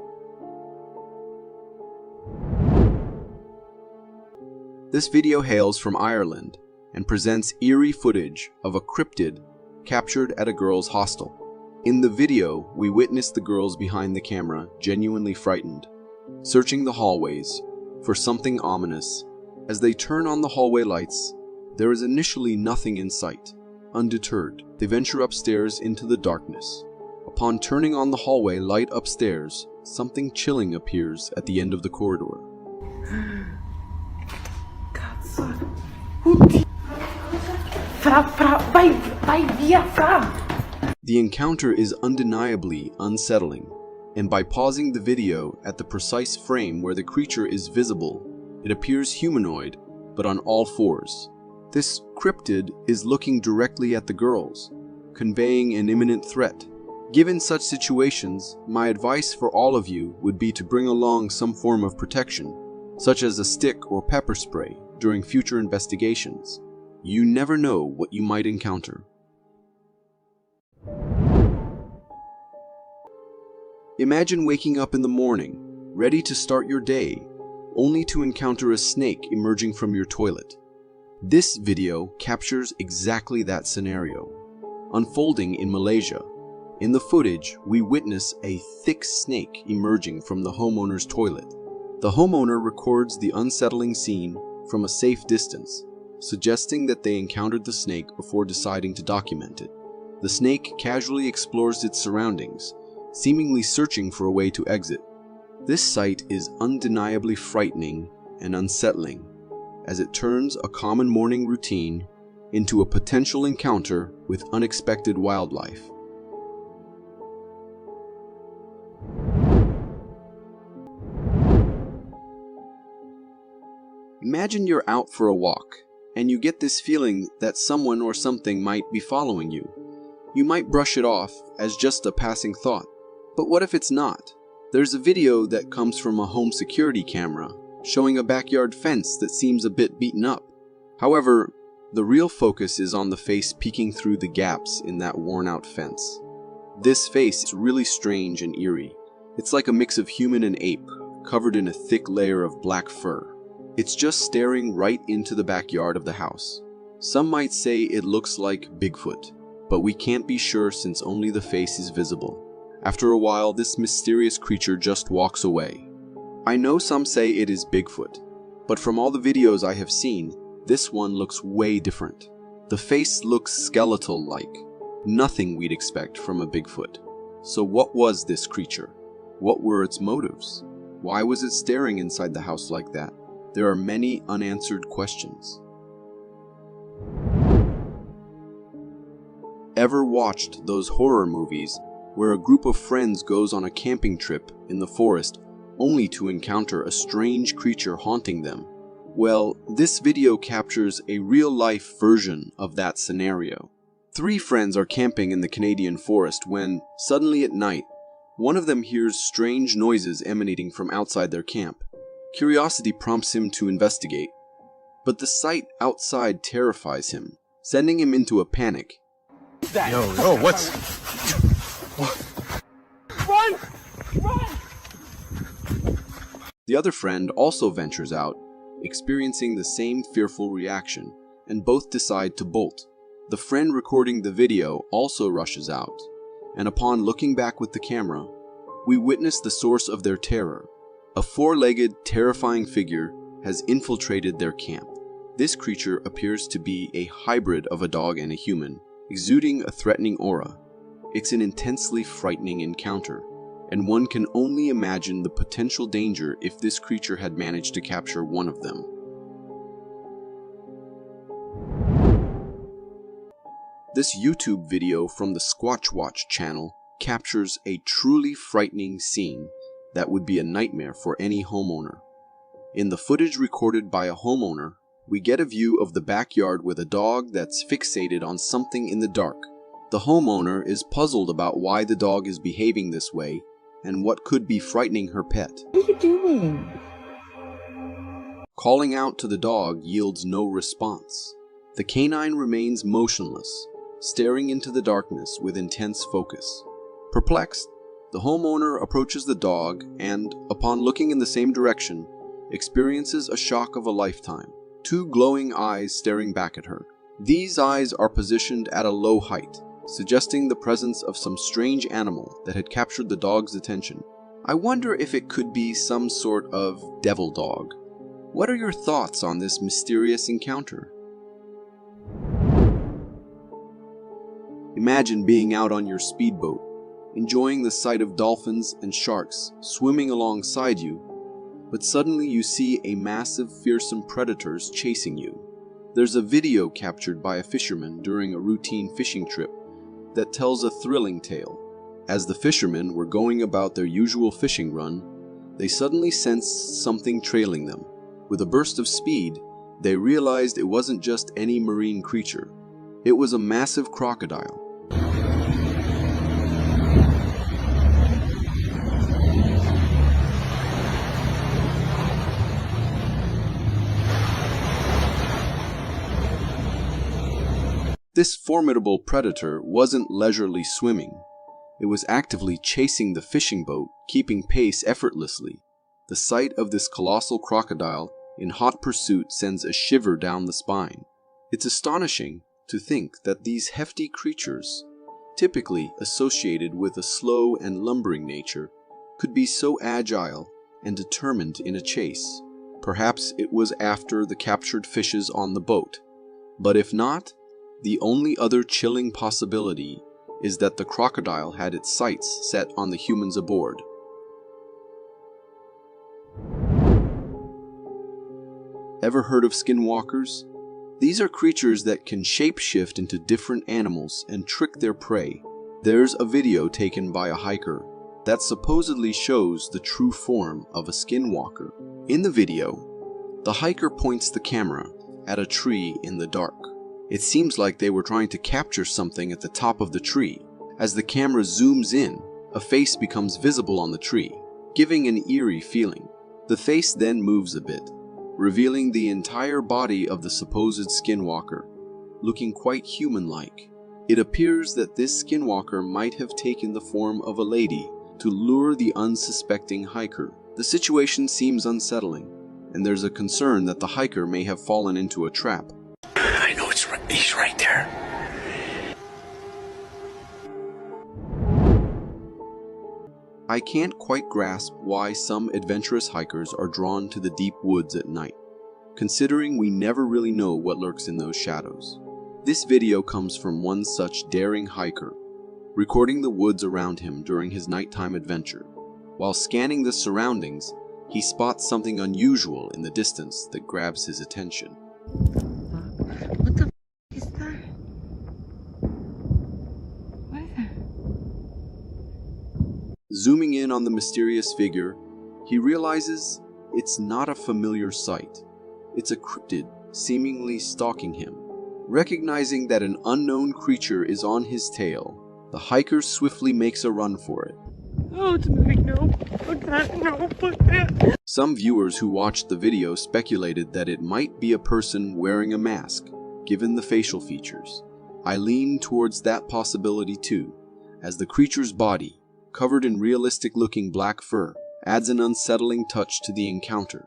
This video hails from Ireland and presents eerie footage of a cryptid captured at a girls' hostel. In the video, we witness the girls behind the camera genuinely frightened, searching the hallways for something ominous. As they turn on the hallway lights, there is initially nothing in sight. Undeterred, they venture upstairs into the darkness. Upon turning on the hallway light upstairs, something chilling appears at the end of the corridor. The encounter is undeniably unsettling, and by pausing the video at the precise frame where the creature is visible, it appears humanoid, but on all fours. This cryptid is looking directly at the girls, conveying an imminent threat. Given such situations, my advice for all of you would be to bring along some form of protection, such as a stick or pepper spray, during future investigations. You never know what you might encounter. Imagine waking up in the morning, ready to start your day, only to encounter a snake emerging from your toilet. This video captures exactly that scenario, unfolding in Malaysia. In the footage, we witness a thick snake emerging from the homeowner's toilet. The homeowner records the unsettling scene from a safe distance, suggesting that they encountered the snake before deciding to document it. The snake casually explores its surroundings, seemingly searching for a way to exit. This sight is undeniably frightening and unsettling, as it turns a common morning routine into a potential encounter with unexpected wildlife. Imagine you're out for a walk, and you get this feeling that someone or something might be following you. You might brush it off as just a passing thought. But what if it's not? There's a video that comes from a home security camera showing a backyard fence that seems a bit beaten up. However, the real focus is on the face peeking through the gaps in that worn-out fence. This face is really strange and eerie. It's like a mix of human and ape, covered in a thick layer of black fur. It's just staring right into the backyard of the house. Some might say it looks like Bigfoot. but we can't be sure since only the face is visible. After a while, this mysterious creature just walks away. I know some say it is Bigfoot, but from all the videos I have seen, this one looks way different. The face looks skeletal-like, nothing we'd expect from a Bigfoot. So what was this creature? What were its motives? Why was it staring inside the house like that? There are many unanswered questions. Ever watched those horror movies where a group of friends goes on a camping trip in the forest only to encounter a strange creature haunting them? Well, this video captures a real-life version of that scenario. 3 friends are camping in the Canadian forest when, suddenly at night, one of them hears strange noises emanating from outside their camp. Curiosity prompts him to investigate, but the sight outside terrifies him, sending him into a panic. Yo, what's... Run! Run! The other friend also ventures out, experiencing the same fearful reaction, and both decide to bolt. The friend recording the video also rushes out, and upon looking back with the camera, we witness the source of their terror. A 4-legged, terrifying figure has infiltrated their camp. This creature appears to be a hybrid of a dog and a human, exuding a threatening aura. It's an intensely frightening encounter, and one can only imagine the potential danger if this creature had managed to capture one of them. This YouTube video from the Squatch Watch channel captures a truly frightening scene that would be a nightmare for any homeowner. In the footage recorded by a homeowner, we get a view of the backyard with a dog that's fixated on something in the dark. The homeowner is puzzled about why the dog is behaving this way and what could be frightening her pet. What are you doing? Calling out to the dog yields no response. The canine remains motionless, staring into the darkness with intense focus. Perplexed, the homeowner approaches the dog and, upon looking in the same direction, experiences a shock of a lifetime. 2 glowing eyes staring back at her. These eyes are positioned at a low height, suggesting the presence of some strange animal that had captured the dog's attention. I wonder if it could be some sort of devil dog. What are your thoughts on this mysterious encounter? Imagine being out on your speedboat, enjoying the sight of dolphins and sharks swimming alongside you, but suddenly you see a massive, fearsome predators chasing you. There's a video captured by a fisherman during a routine fishing trip that tells a thrilling tale. As the fishermen were going about their usual fishing run, they suddenly sensed something trailing them. With a burst of speed, they realized it wasn't just any marine creature. It was a massive crocodile. This formidable predator wasn't leisurely swimming. It was actively chasing the fishing boat, keeping pace effortlessly. The sight of this colossal crocodile in hot pursuit sends a shiver down the spine. It's astonishing to think that these hefty creatures, typically associated with a slow and lumbering nature, could be so agile and determined in a chase. Perhaps it was after the captured fishes on the boat. But if not, the only other chilling possibility is that the crocodile had its sights set on the humans aboard. Ever heard of skinwalkers? These are creatures that can shapeshift into different animals and trick their prey. There's a video taken by a hiker that supposedly shows the true form of a skinwalker. In the video, the hiker points the camera at a tree in the dark. It seems like they were trying to capture something at the top of the tree. As the camera zooms in, a face becomes visible on the tree, giving an eerie feeling. The face then moves a bit, revealing the entire body of the supposed skinwalker, looking quite human-like. It appears that this skinwalker might have taken the form of a lady to lure the unsuspecting hiker. The situation seems unsettling, and there's a concern that the hiker may have fallen into a trap. I know he's right there. I can't quite grasp why some adventurous hikers are drawn to the deep woods at night, considering we never really know what lurks in those shadows. This video comes from one such daring hiker, recording the woods around him during his nighttime adventure. While scanning the surroundings, he spots something unusual in the distance that grabs his attention. What the is that? What is that? Zooming in on the mysterious figure, he realizes it's not a familiar sight. It's a cryptid seemingly stalking him. Recognizing that an unknown creature is on his tail, the hiker swiftly makes a run for it. Oh, it's moving. No. Look at that. No, look at that. Some viewers who watched the video speculated that it might be a person wearing a mask, given the facial features. I lean towards that possibility too, as the creature's body, covered in realistic-looking black fur, adds an unsettling touch to the encounter.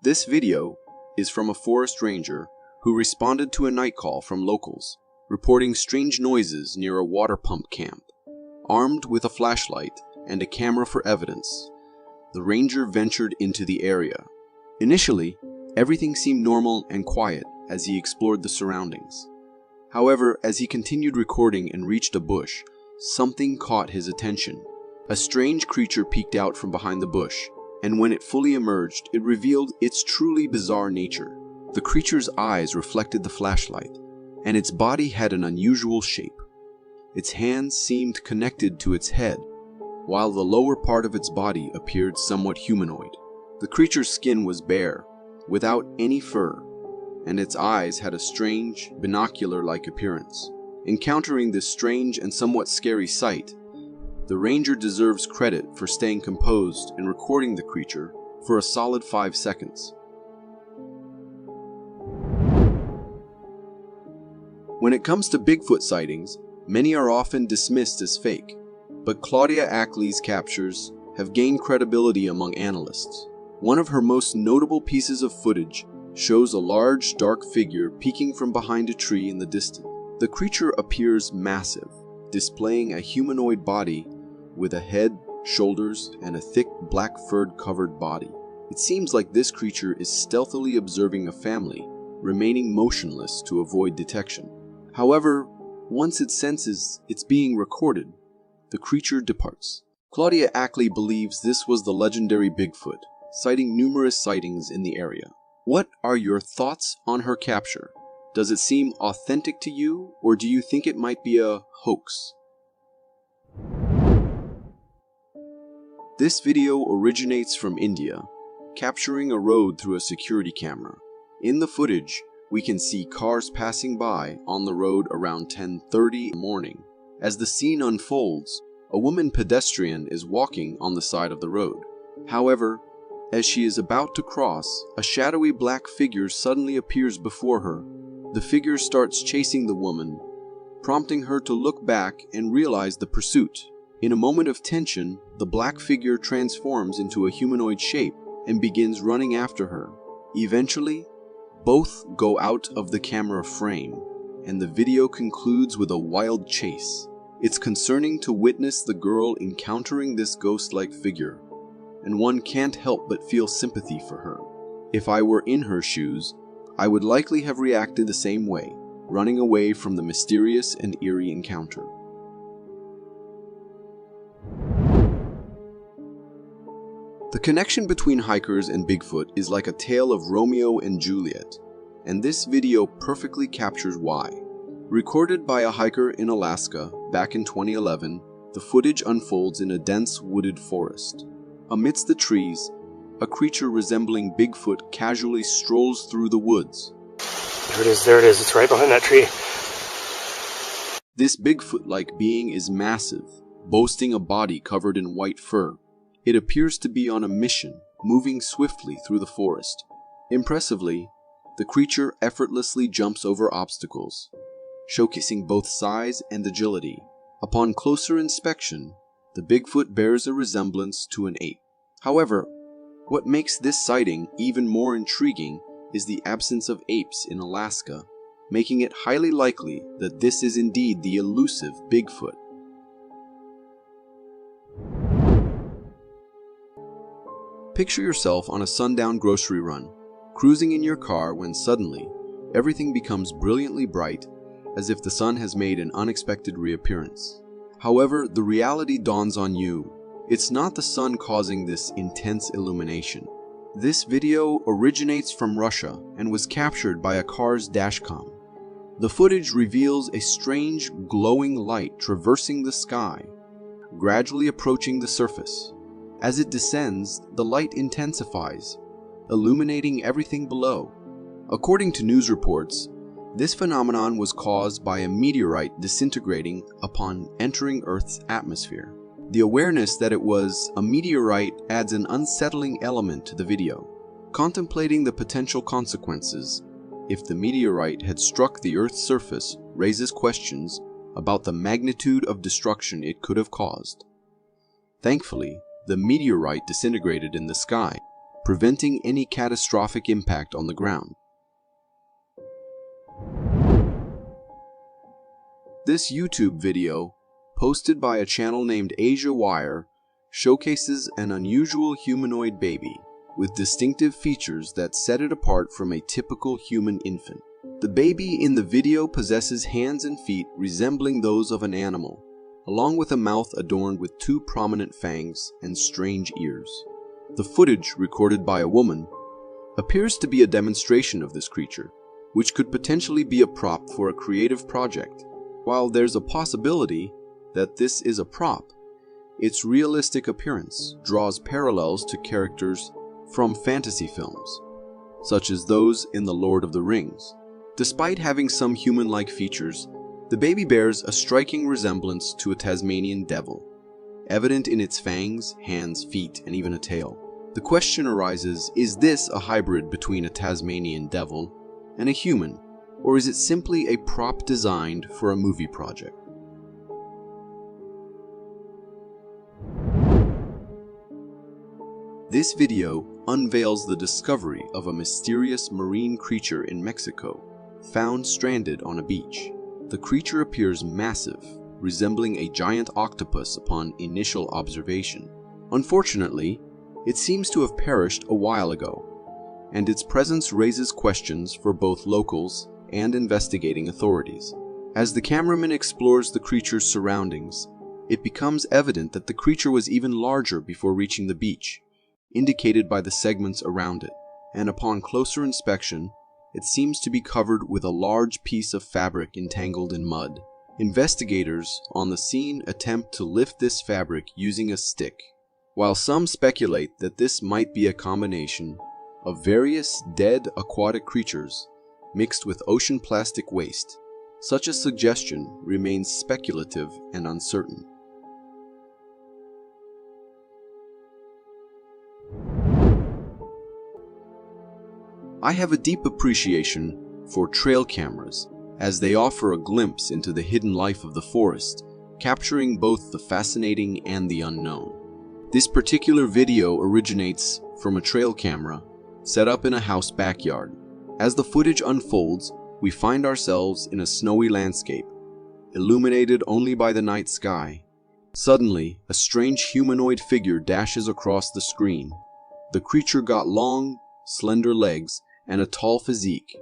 This video is from a forest ranger who responded to a night call from locals, reporting strange noises near a water pump camp. Armed with a flashlight and a camera for evidence, the ranger ventured into the area. Initially, everything seemed normal and quiet as he explored the surroundings. However, as he continued recording and reached a bush, something caught his attention. A strange creature peeked out from behind the bush, and when it fully emerged, it revealed its truly bizarre nature. The creature's eyes reflected the flashlight, and its body had an unusual shape. Its hands seemed connected to its head, while the lower part of its body appeared somewhat humanoid. The creature's skin was bare, without any fur, and its eyes had a strange, binocular-like appearance. Encountering this strange and somewhat scary sight, the ranger deserves credit for staying composed and recording the creature for a solid 5 seconds. When it comes to Bigfoot sightings, many are often dismissed as fake, but Claudia Ackley's captures have gained credibility among analysts. One of her most notable pieces of footage shows a large, dark figure peeking from behind a tree in the distance. The creature appears massive, displaying a humanoid body with a head, shoulders, and a thick black fur covered body. It seems like this creature is stealthily observing a family, remaining motionless to avoid detection. However, once it senses it's being recorded, the creature departs. Claudia Ackley believes this was the legendary Bigfoot, citing numerous sightings in the area. What are your thoughts on her capture? Does it seem authentic to you, or do you think it might be a hoax? This video originates from India, capturing a road through a security camera. In the footage, we can see cars passing by on the road around 10:30 in the morning. As the scene unfolds, a woman pedestrian is walking on the side of the road. However, as she is about to cross, a shadowy black figure suddenly appears before her. The figure starts chasing the woman, prompting her to look back and realize the pursuit. In a moment of tension, the black figure transforms into a humanoid shape and begins running after her. Eventually, both go out of the camera frame, and the video concludes with a wild chase. It's concerning to witness the girl encountering this ghost-like figure, and one can't help but feel sympathy for her. If I were in her shoes, I would likely have reacted the same way, running away from the mysterious and eerie encounter. The connection between hikers and Bigfoot is like a tale of Romeo and Juliet, and this video perfectly captures why. Recorded by a hiker in Alaska back in 2011, the footage unfolds in a dense wooded forest. Amidst the trees, a creature resembling Bigfoot casually strolls through the woods. There it is, it's right behind that tree. This Bigfoot-like being is massive, boasting a body covered in white fur. It appears to be on a mission, moving swiftly through the forest. Impressively, the creature effortlessly jumps over obstacles, showcasing both size and agility. Upon closer inspection, the Bigfoot bears a resemblance to an ape. However, what makes this sighting even more intriguing is the absence of apes in Alaska. making it highly likely that this is indeed the elusive Bigfoot. Picture yourself on a sundown grocery run, cruising in your car when suddenly everything becomes brilliantly bright, as if the sun has made an unexpected reappearance. However, the reality dawns on you. It's not the sun causing this intense illumination. This video originates from Russia and was captured by a car's dashcam. The footage reveals a strange, glowing light traversing the sky, gradually approaching the surface. As it descends, the light intensifies, illuminating everything below. According to news reports, this phenomenon was caused by a meteorite disintegrating upon entering Earth's atmosphere. The awareness that it was a meteorite adds an unsettling element to the video. Contemplating the potential consequences if the meteorite had struck the Earth's surface raises questions about the magnitude of destruction it could have caused. Thankfully, the meteorite disintegrated in the sky, preventing any catastrophic impact on the ground. This YouTube video, posted by a channel named Asia Wire, showcases an unusual humanoid baby with distinctive features that set it apart from a typical human infant. The baby in the video possesses hands and feet resembling those of an animal, along with a mouth adorned with two prominent fangs and strange ears. The footage, recorded by a woman, appears to be a demonstration of this creature, which could potentially be a prop for a creative project. While there's a possibility that this is a prop, its realistic appearance draws parallels to characters from fantasy films, such as those in The Lord of the Rings. Despite having some human-like features, the baby bears a striking resemblance to a Tasmanian devil, evident in its fangs, hands, feet, and even a tail. The question arises, is this a hybrid between a Tasmanian devil and a human, or is it simply a prop designed for a movie project? This video unveils the discovery of a mysterious marine creature in Mexico, found stranded on a beach. The creature appears massive, resembling a giant octopus upon initial observation. Unfortunately, it seems to have perished a while ago, and its presence raises questions for both locals and investigating authorities. As the cameraman explores the creature's surroundings, it becomes evident that the creature was even larger before reaching the beach, indicated by the segments around it, and upon closer inspection, it seems to be covered with a large piece of fabric entangled in mud. Investigators on the scene attempt to lift this fabric using a stick, while some speculate that this might be a combination of various dead aquatic creatures mixed with ocean plastic waste. Such a suggestion remains speculative and uncertain. I have a deep appreciation for trail cameras, as they offer a glimpse into the hidden life of the forest, capturing both the fascinating and the unknown. This particular video originates from a trail camera set up in a house backyard. As the footage unfolds, we find ourselves in a snowy landscape, illuminated only by the night sky. Suddenly, a strange humanoid figure dashes across the screen. The creature got long, slender legs and a tall physique,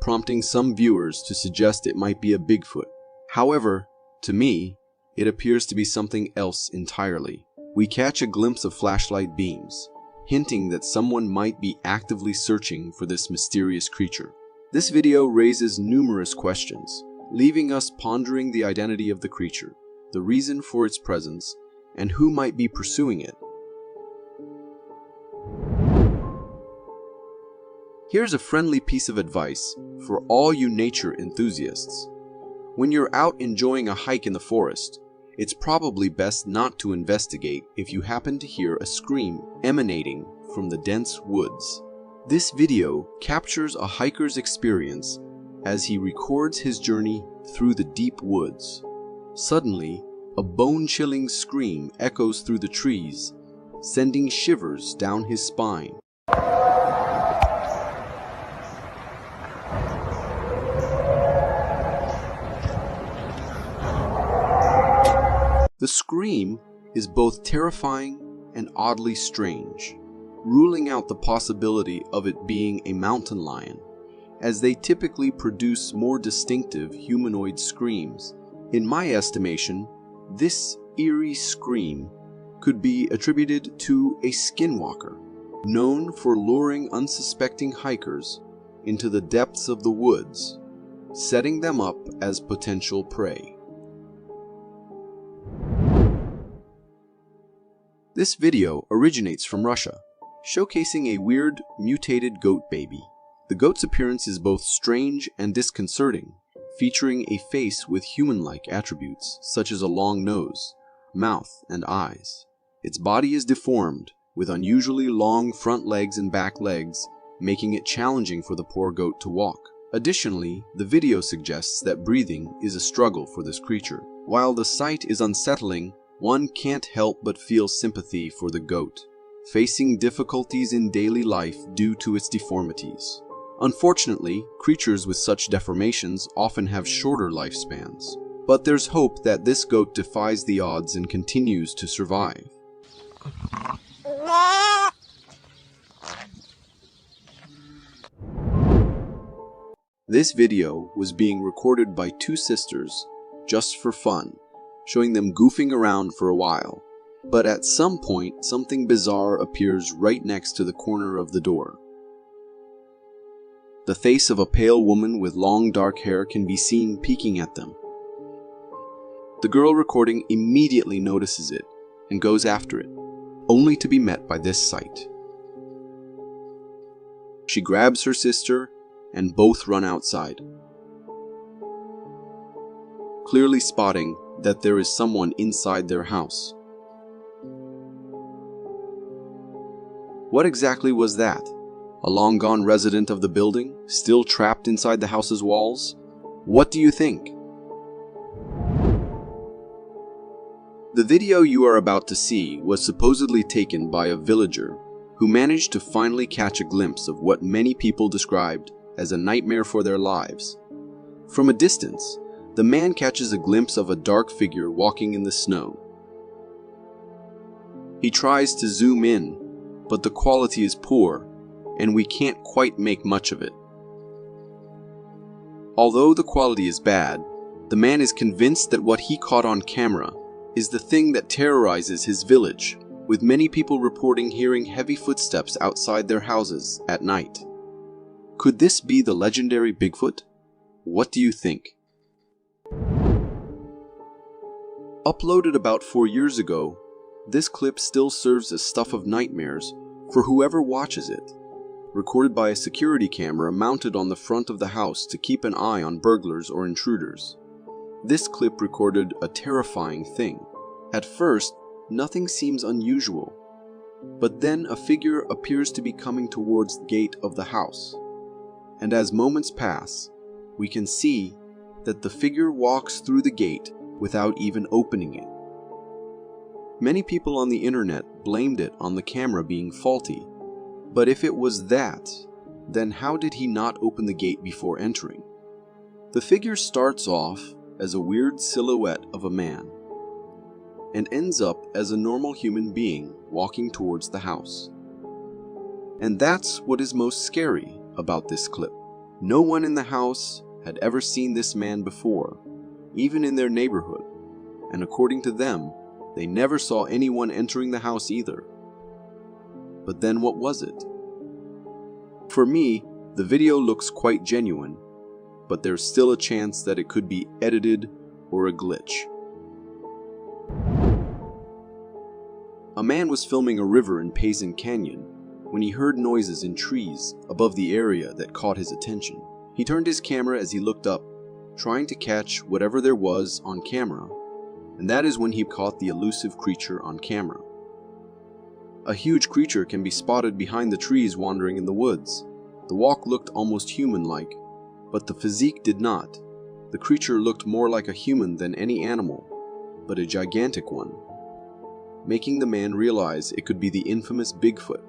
prompting some viewers to suggest it might be a Bigfoot. However, to me, it appears to be something else entirely. We catch a glimpse of flashlight beams, hinting that someone might be actively searching for this mysterious creature. This video raises numerous questions, leaving us pondering the identity of the creature, the reason for its presence, and who might be pursuing it. Here's a friendly piece of advice for all you nature enthusiasts. When you're out enjoying a hike in the forest, it's probably best not to investigate if you happen to hear a scream emanating from the dense woods. This video captures a hiker's experience as he records his journey through the deep woods. Suddenly, a bone-chilling scream echoes through the trees, sending shivers down his spine. The scream is both terrifying and oddly strange, ruling out the possibility of it being a mountain lion, as they typically produce more distinctive humanoid screams. In my estimation, this eerie scream could be attributed to a skinwalker, known for luring unsuspecting hikers into the depths of the woods, setting them up as potential prey. This video originates from Russia, showcasing a weird, mutated goat baby. The goat's appearance is both strange and disconcerting, featuring a face with human-like attributes such as a long nose, mouth, and eyes. Its body is deformed, with unusually long front legs and back legs, making it challenging for the poor goat to walk. Additionally, the video suggests that breathing is a struggle for this creature. While the sight is unsettling, one can't help but feel sympathy for the goat, facing difficulties in daily life due to its deformities. Unfortunately, creatures with such deformations often have shorter lifespans, but there's hope that this goat defies the odds and continues to survive. This video was being recorded by two sisters just for fun, showing them goofing around for a while. But at some point, something bizarre appears right next to the corner of the door. The face of a pale woman with long dark hair can be seen peeking at them. The girl recording immediately notices it and goes after it, only to be met by this sight. She grabs her sister and both run outside, clearly spotting that there is someone inside their house. What exactly was that? A long-gone resident of the building, still trapped inside the house's walls? What do you think? The video you are about to see was supposedly taken by a villager who managed to finally catch a glimpse of what many people described as a nightmare for their lives. From a distance, the man catches a glimpse of a dark figure walking in the snow. He tries to zoom in, but the quality is poor, and we can't quite make much of it. Although the quality is bad, the man is convinced that what he caught on camera is the thing that terrorizes his village, with many people reporting hearing heavy footsteps outside their houses at night. Could this be the legendary Bigfoot? What do you think? Uploaded about 4 years ago, this clip still serves as stuff of nightmares for whoever watches it. Recorded by a security camera mounted on the front of the house to keep an eye on burglars or intruders. This clip recorded a terrifying thing. At first, nothing seems unusual, but then a figure appears to be coming towards the gate of the house. And as moments pass, we can see that the figure walks through the gate without even opening it. Many people on the internet blamed it on the camera being faulty, but if it was that, then how did he not open the gate before entering? The figure starts off as a weird silhouette of a man, and ends up as a normal human being walking towards the house. And that's what is most scary about this clip. No one in the house had ever seen this man before, even in their neighborhood, and according to them, they never saw anyone entering the house either. But then what was it? For me, the video looks quite genuine, but there's still a chance that it could be edited or a glitch. A man was filming a river in Payson Canyon when he heard noises in trees above the area that caught his attention. He turned his camera as he looked up, trying to catch whatever there was on camera, and that is when he caught the elusive creature on camera. A huge creature can be spotted behind the trees wandering in the woods. The walk looked almost human-like, but the physique did not. The creature looked more like a human than any animal, but a gigantic one, making the man realize it could be the infamous Bigfoot.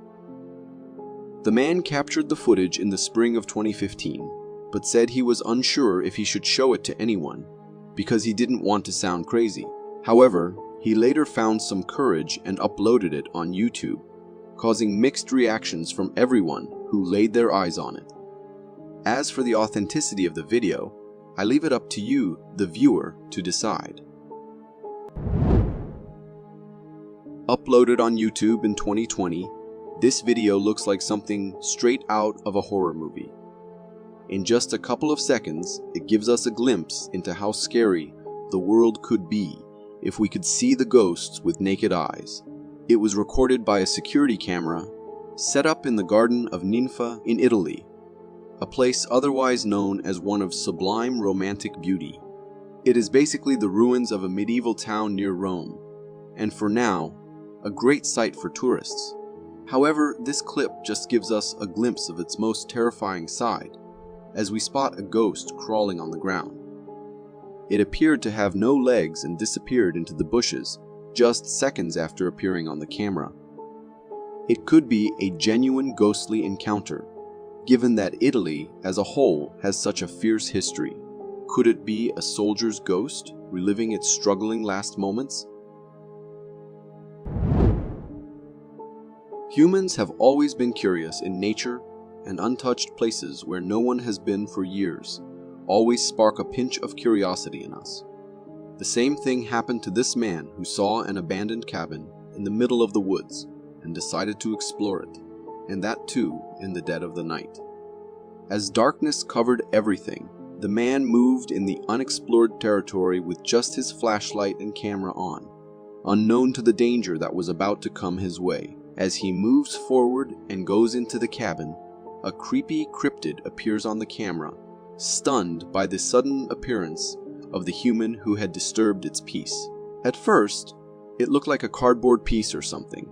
The man captured the footage in the spring of 2015, but said he was unsure if he should show it to anyone, because he didn't want to sound crazy. However, He later found some courage and uploaded it on YouTube, causing mixed reactions from everyone who laid their eyes on it. As for the authenticity of the video, I leave it up to you, the viewer, to decide. Uploaded on YouTube in 2020, this video looks like something straight out of a horror movie. In just a couple of seconds, it gives us a glimpse into how scary the world could be if we could see the ghosts with naked eyes. It was recorded by a security camera set up in the Garden of Ninfa in Italy, a place otherwise known as one of sublime romantic beauty. It is basically the ruins of a medieval town near Rome, and for now, a great sight for tourists. However, this clip just gives us a glimpse of its most terrifying side, as we spot a ghost crawling on the ground. It appeared to have no legs and disappeared into the bushes just seconds after appearing on the camera. It could be a genuine ghostly encounter, given that Italy as a whole has such a fierce history. Could it be a soldier's ghost reliving its struggling last moments? Humans have always been curious in nature, and untouched places where no one has been for years always spark a pinch of curiosity in us. The same thing happened to this man who saw an abandoned cabin in the middle of the woods and decided to explore it, and that too in the dead of the night. As darkness covered everything, the man moved in the unexplored territory with just his flashlight and camera on, unknown to the danger that was about to come his way. As he moves forward and goes into the cabin, a creepy cryptid appears on the camera, stunned by the sudden appearance of the human who had disturbed its peace. At first, it looked like a cardboard piece or something,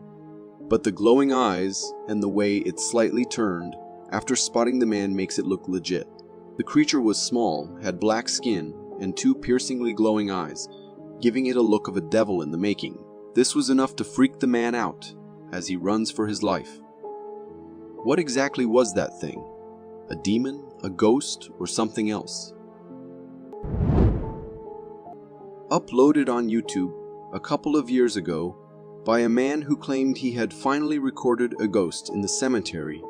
but the glowing eyes and the way it slightly turned after spotting the man makes it look legit. The creature was small, had black skin, and two piercingly glowing eyes, giving it a look of a devil in the making. This was enough to freak the man out as he runs for his life. What exactly was that thing? A demon, a ghost, or something else? Uploaded on YouTube a couple of years ago by a man who claimed he had finally recorded a ghost in the cemetery,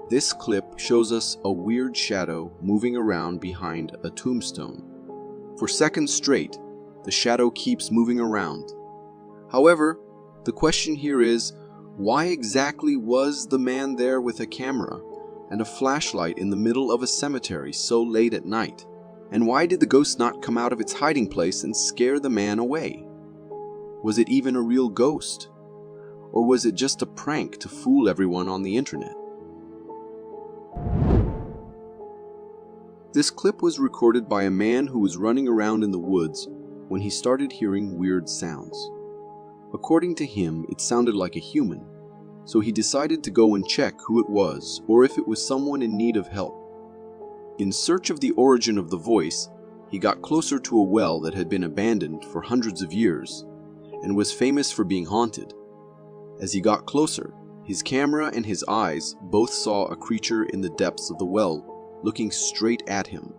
this clip shows us a weird shadow moving around behind a tombstone. For seconds straight, the shadow keeps moving around. However, the question here is, why exactly was the man there with a camera and a flashlight in the middle of a cemetery so late at night? And why did the ghost not come out of its hiding place and scare the man away? Was it even a real ghost? Or was it just a prank to fool everyone on the internet? This clip was recorded by a man who was running around in the woods when he started hearing weird sounds. According to him, it sounded like a human, so he decided to go and check who it was or if it was someone in need of help. In search of the origin of the voice, he got closer to a well that had been abandoned for hundreds of years and was famous for being haunted. As he got closer, his camera and his eyes both saw a creature in the depths of the well, looking straight at him.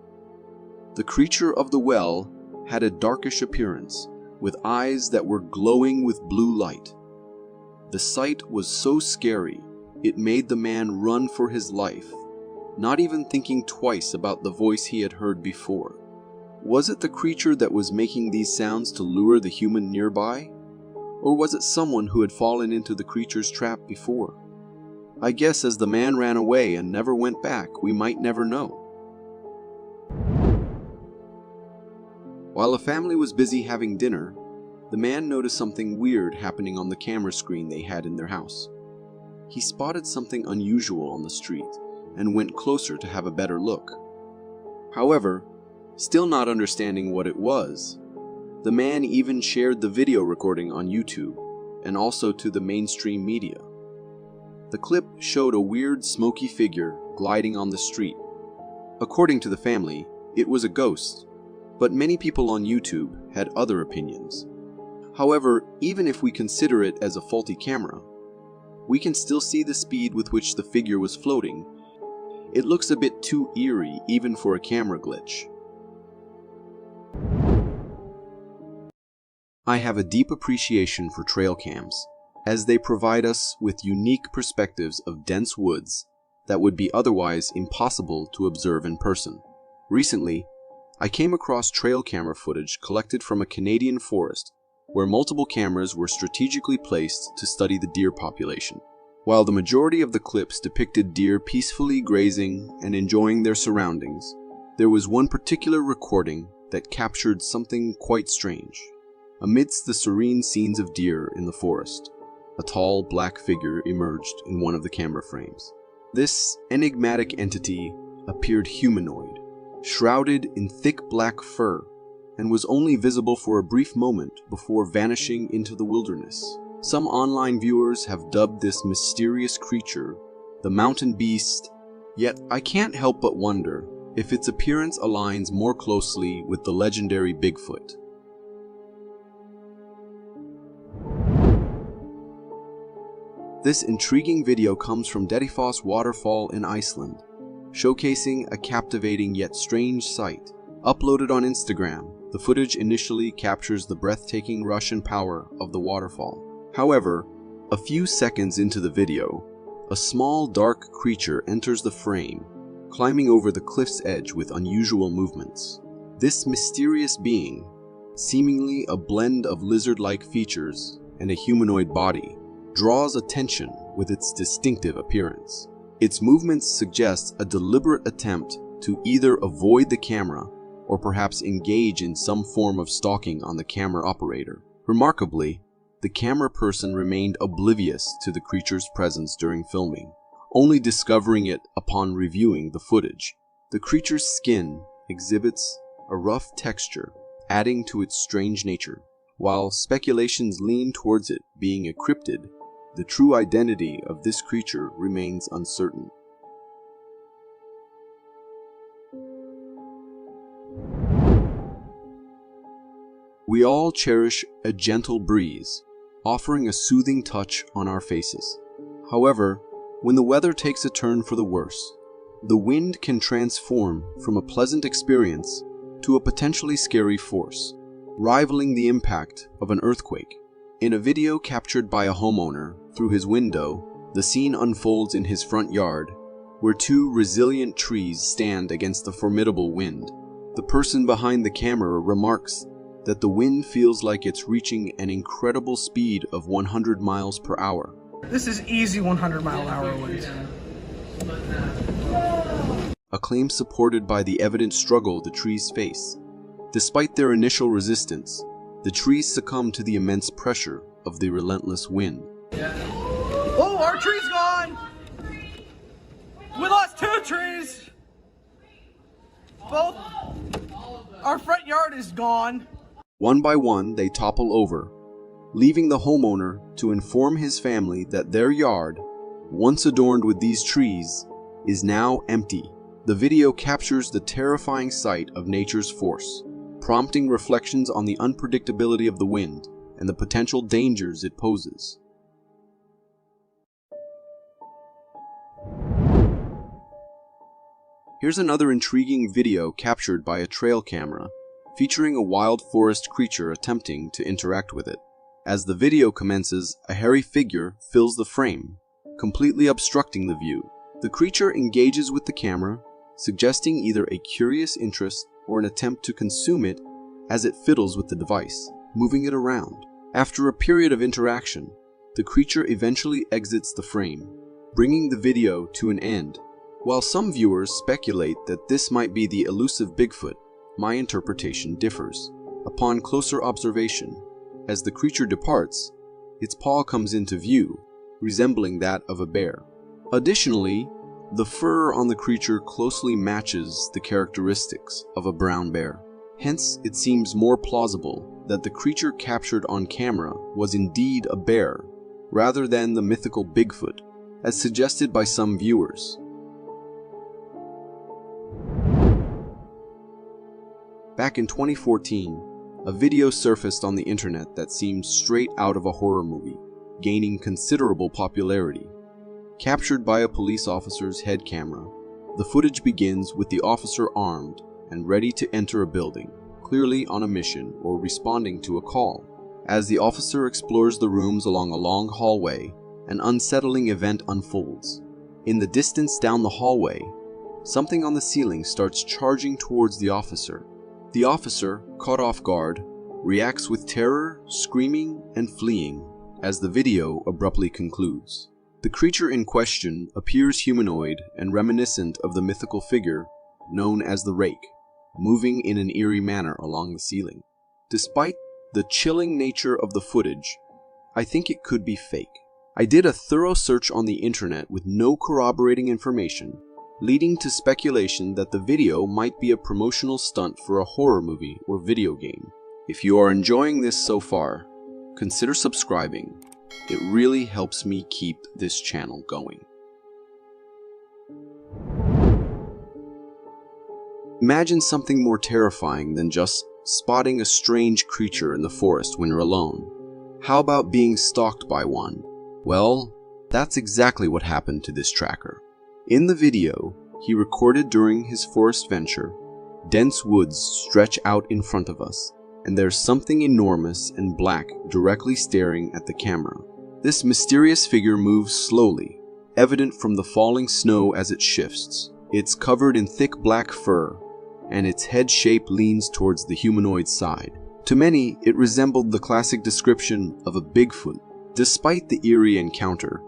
The creature of the well had a darkish appearance, with eyes that were glowing with blue light. The sight was so scary, it made the man run for his life, not even thinking twice about the voice he had heard before. Was it the creature that was making these sounds to lure the human nearby? Or was it someone who had fallen into the creature's trap before? I guess as the man ran away and never went back, we might never know. While a family was busy having dinner, the man noticed something weird happening on the camera screen they had in their house. He spotted something unusual on the street and went closer to have a better look. However, still not understanding what it was, the man even shared the video recording on YouTube and also to the mainstream media. The clip showed a weird smoky figure gliding on the street. According to the family, it was a ghost, but many people on YouTube had other opinions. However, even if we consider it as a faulty camera, we can still see the speed with which the figure was floating. It looks a bit too eerie even for a camera glitch. I have a deep appreciation for trail cams, as they provide us with unique perspectives of dense woods that would be otherwise impossible to observe in person. Recently, I came across trail camera footage collected from a Canadian forest where multiple cameras were strategically placed to study the deer population. While the majority of the clips depicted deer peacefully grazing and enjoying their surroundings, there was one particular recording that captured something quite strange. Amidst the serene scenes of deer in the forest, a tall black figure emerged in one of the camera frames. This enigmatic entity appeared humanoid, shrouded in thick black fur, and was only visible for a brief moment before vanishing into the wilderness. Some online viewers have dubbed this mysterious creature the mountain beast, yet I can't help but wonder if its appearance aligns more closely with the legendary Bigfoot. This intriguing video comes from Dettifoss Waterfall in Iceland, showcasing a captivating yet strange sight. Uploaded on Instagram, the footage initially captures the breathtaking rush and power of the waterfall. However, a few seconds into the video, a small dark creature enters the frame, climbing over the cliff's edge with unusual movements. This mysterious being, seemingly a blend of lizard-like features and a humanoid body, draws attention with its distinctive appearance. Its movements suggest a deliberate attempt to either avoid the camera or perhaps engage in some form of stalking on the camera operator. Remarkably, the camera person remained oblivious to the creature's presence during filming, only discovering it upon reviewing the footage. The creature's skin exhibits a rough texture, adding to its strange nature. While speculations lean towards it being a cryptid, the true identity of this creature remains uncertain. We all cherish a gentle breeze, offering a soothing touch on our faces. However, when the weather takes a turn for the worse, the wind can transform from a pleasant experience to a potentially scary force, rivaling the impact of an earthquake. In a video captured by a homeowner through his window, the scene unfolds in his front yard, where two resilient trees stand against the formidable wind. The person behind the camera remarks that the wind feels like it's reaching an incredible speed of 100 miles per hour. This is easy 100-mile-an-hour winds. A claim supported by the evident struggle the trees face. Despite their initial resistance, the trees succumb to the immense pressure of the relentless wind. Oh, our tree's gone! We lost 2 trees! Both. Our front yard is gone. One by one, they topple over, leaving the homeowner to inform his family that their yard, once adorned with these trees, is now empty. The video captures the terrifying sight of nature's force, prompting reflections on the unpredictability of the wind and the potential dangers it poses. Here's another intriguing video captured by a trail camera, featuring a wild forest creature attempting to interact with it. As the video commences, a hairy figure fills the frame, completely obstructing the view. The creature engages with the camera, suggesting either a curious interest or an attempt to consume it as it fiddles with the device, moving it around. After a period of interaction, the creature eventually exits the frame, bringing the video to an end. While some viewers speculate that this might be the elusive Bigfoot, my interpretation differs. Upon closer observation, as the creature departs, its paw comes into view, resembling that of a bear. Additionally, the fur on the creature closely matches the characteristics of a brown bear. Hence, it seems more plausible that the creature captured on camera was indeed a bear, rather than the mythical Bigfoot, as suggested by some viewers. Back in 2014, a video surfaced on the internet that seemed straight out of a horror movie, gaining considerable popularity. Captured by a police officer's head camera, the footage begins with the officer armed and ready to enter a building, clearly on a mission or responding to a call. As the officer explores the rooms along a long hallway, an unsettling event unfolds. In the distance down the hallway, something on the ceiling starts charging towards the officer. The officer, caught off guard, reacts with terror, screaming, and fleeing as the video abruptly concludes. The creature in question appears humanoid and reminiscent of the mythical figure known as the Rake, moving in an eerie manner along the ceiling. Despite the chilling nature of the footage, I think it could be fake. I did a thorough search on the internet with no corroborating information, leading to speculation that the video might be a promotional stunt for a horror movie or video game. If you are enjoying this so far, consider subscribing. It really helps me keep this channel going. Imagine something more terrifying than just spotting a strange creature in the forest when you're alone. How about being stalked by one? Well, that's exactly what happened to this tracker. In the video he recorded during his forest venture, dense woods stretch out in front of us, and there's something enormous and black directly staring at the camera. This mysterious figure moves slowly, evident from the falling snow as it shifts. It's covered in thick black fur, and its head shape leans towards the humanoid side. To many, it resembled the classic description of a Bigfoot. Despite the eerie encounter,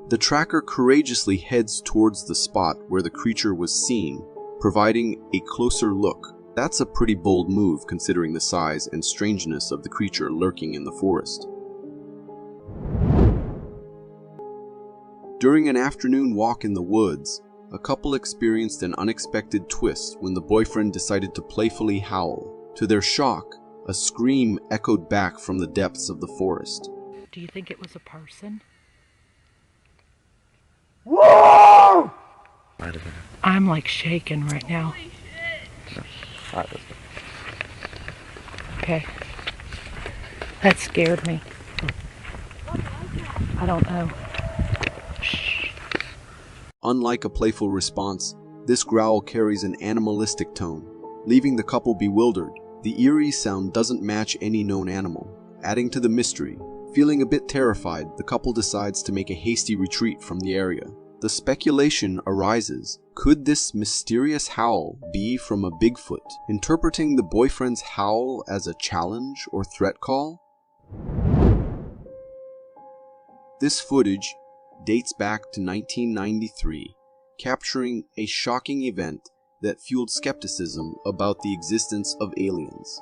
the tracker courageously heads towards the spot where the creature was seen, providing a closer look. That's a pretty bold move considering the size and strangeness of the creature lurking in the forest. During an afternoon walk in the woods, a couple experienced an unexpected twist when the boyfriend decided to playfully howl. To their shock, a scream echoed back from the depths of the forest. Do you think it was a person? Whoa! I'm like shaking right now. Okay. That scared me. I don't know. Shh. Unlike a playful response, this growl carries an animalistic tone, leaving the couple bewildered. The eerie sound doesn't match any known animal, adding to the mystery. Feeling a bit terrified, the couple decides to make a hasty retreat from the area. The speculation arises, could this mysterious howl be from a Bigfoot, interpreting the boyfriend's howl as a challenge or threat call? This footage dates back to 1993, capturing a shocking event that fueled skepticism about the existence of aliens.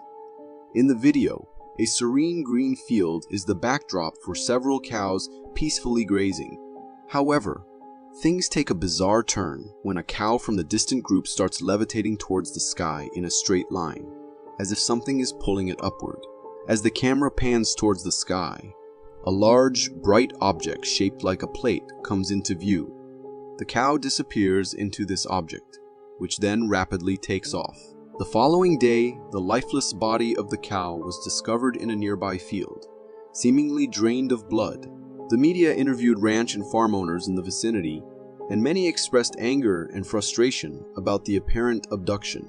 In the video, a serene green field is the backdrop for several cows peacefully grazing. However, things take a bizarre turn when a cow from the distant group starts levitating towards the sky in a straight line, as if something is pulling it upward. As the camera pans towards the sky, a large, bright object shaped like a plate comes into view. The cow disappears into this object, which then rapidly takes off. The following day, the lifeless body of the cow was discovered in a nearby field, seemingly drained of blood. The media interviewed ranch and farm owners in the vicinity, and many expressed anger and frustration about the apparent abduction.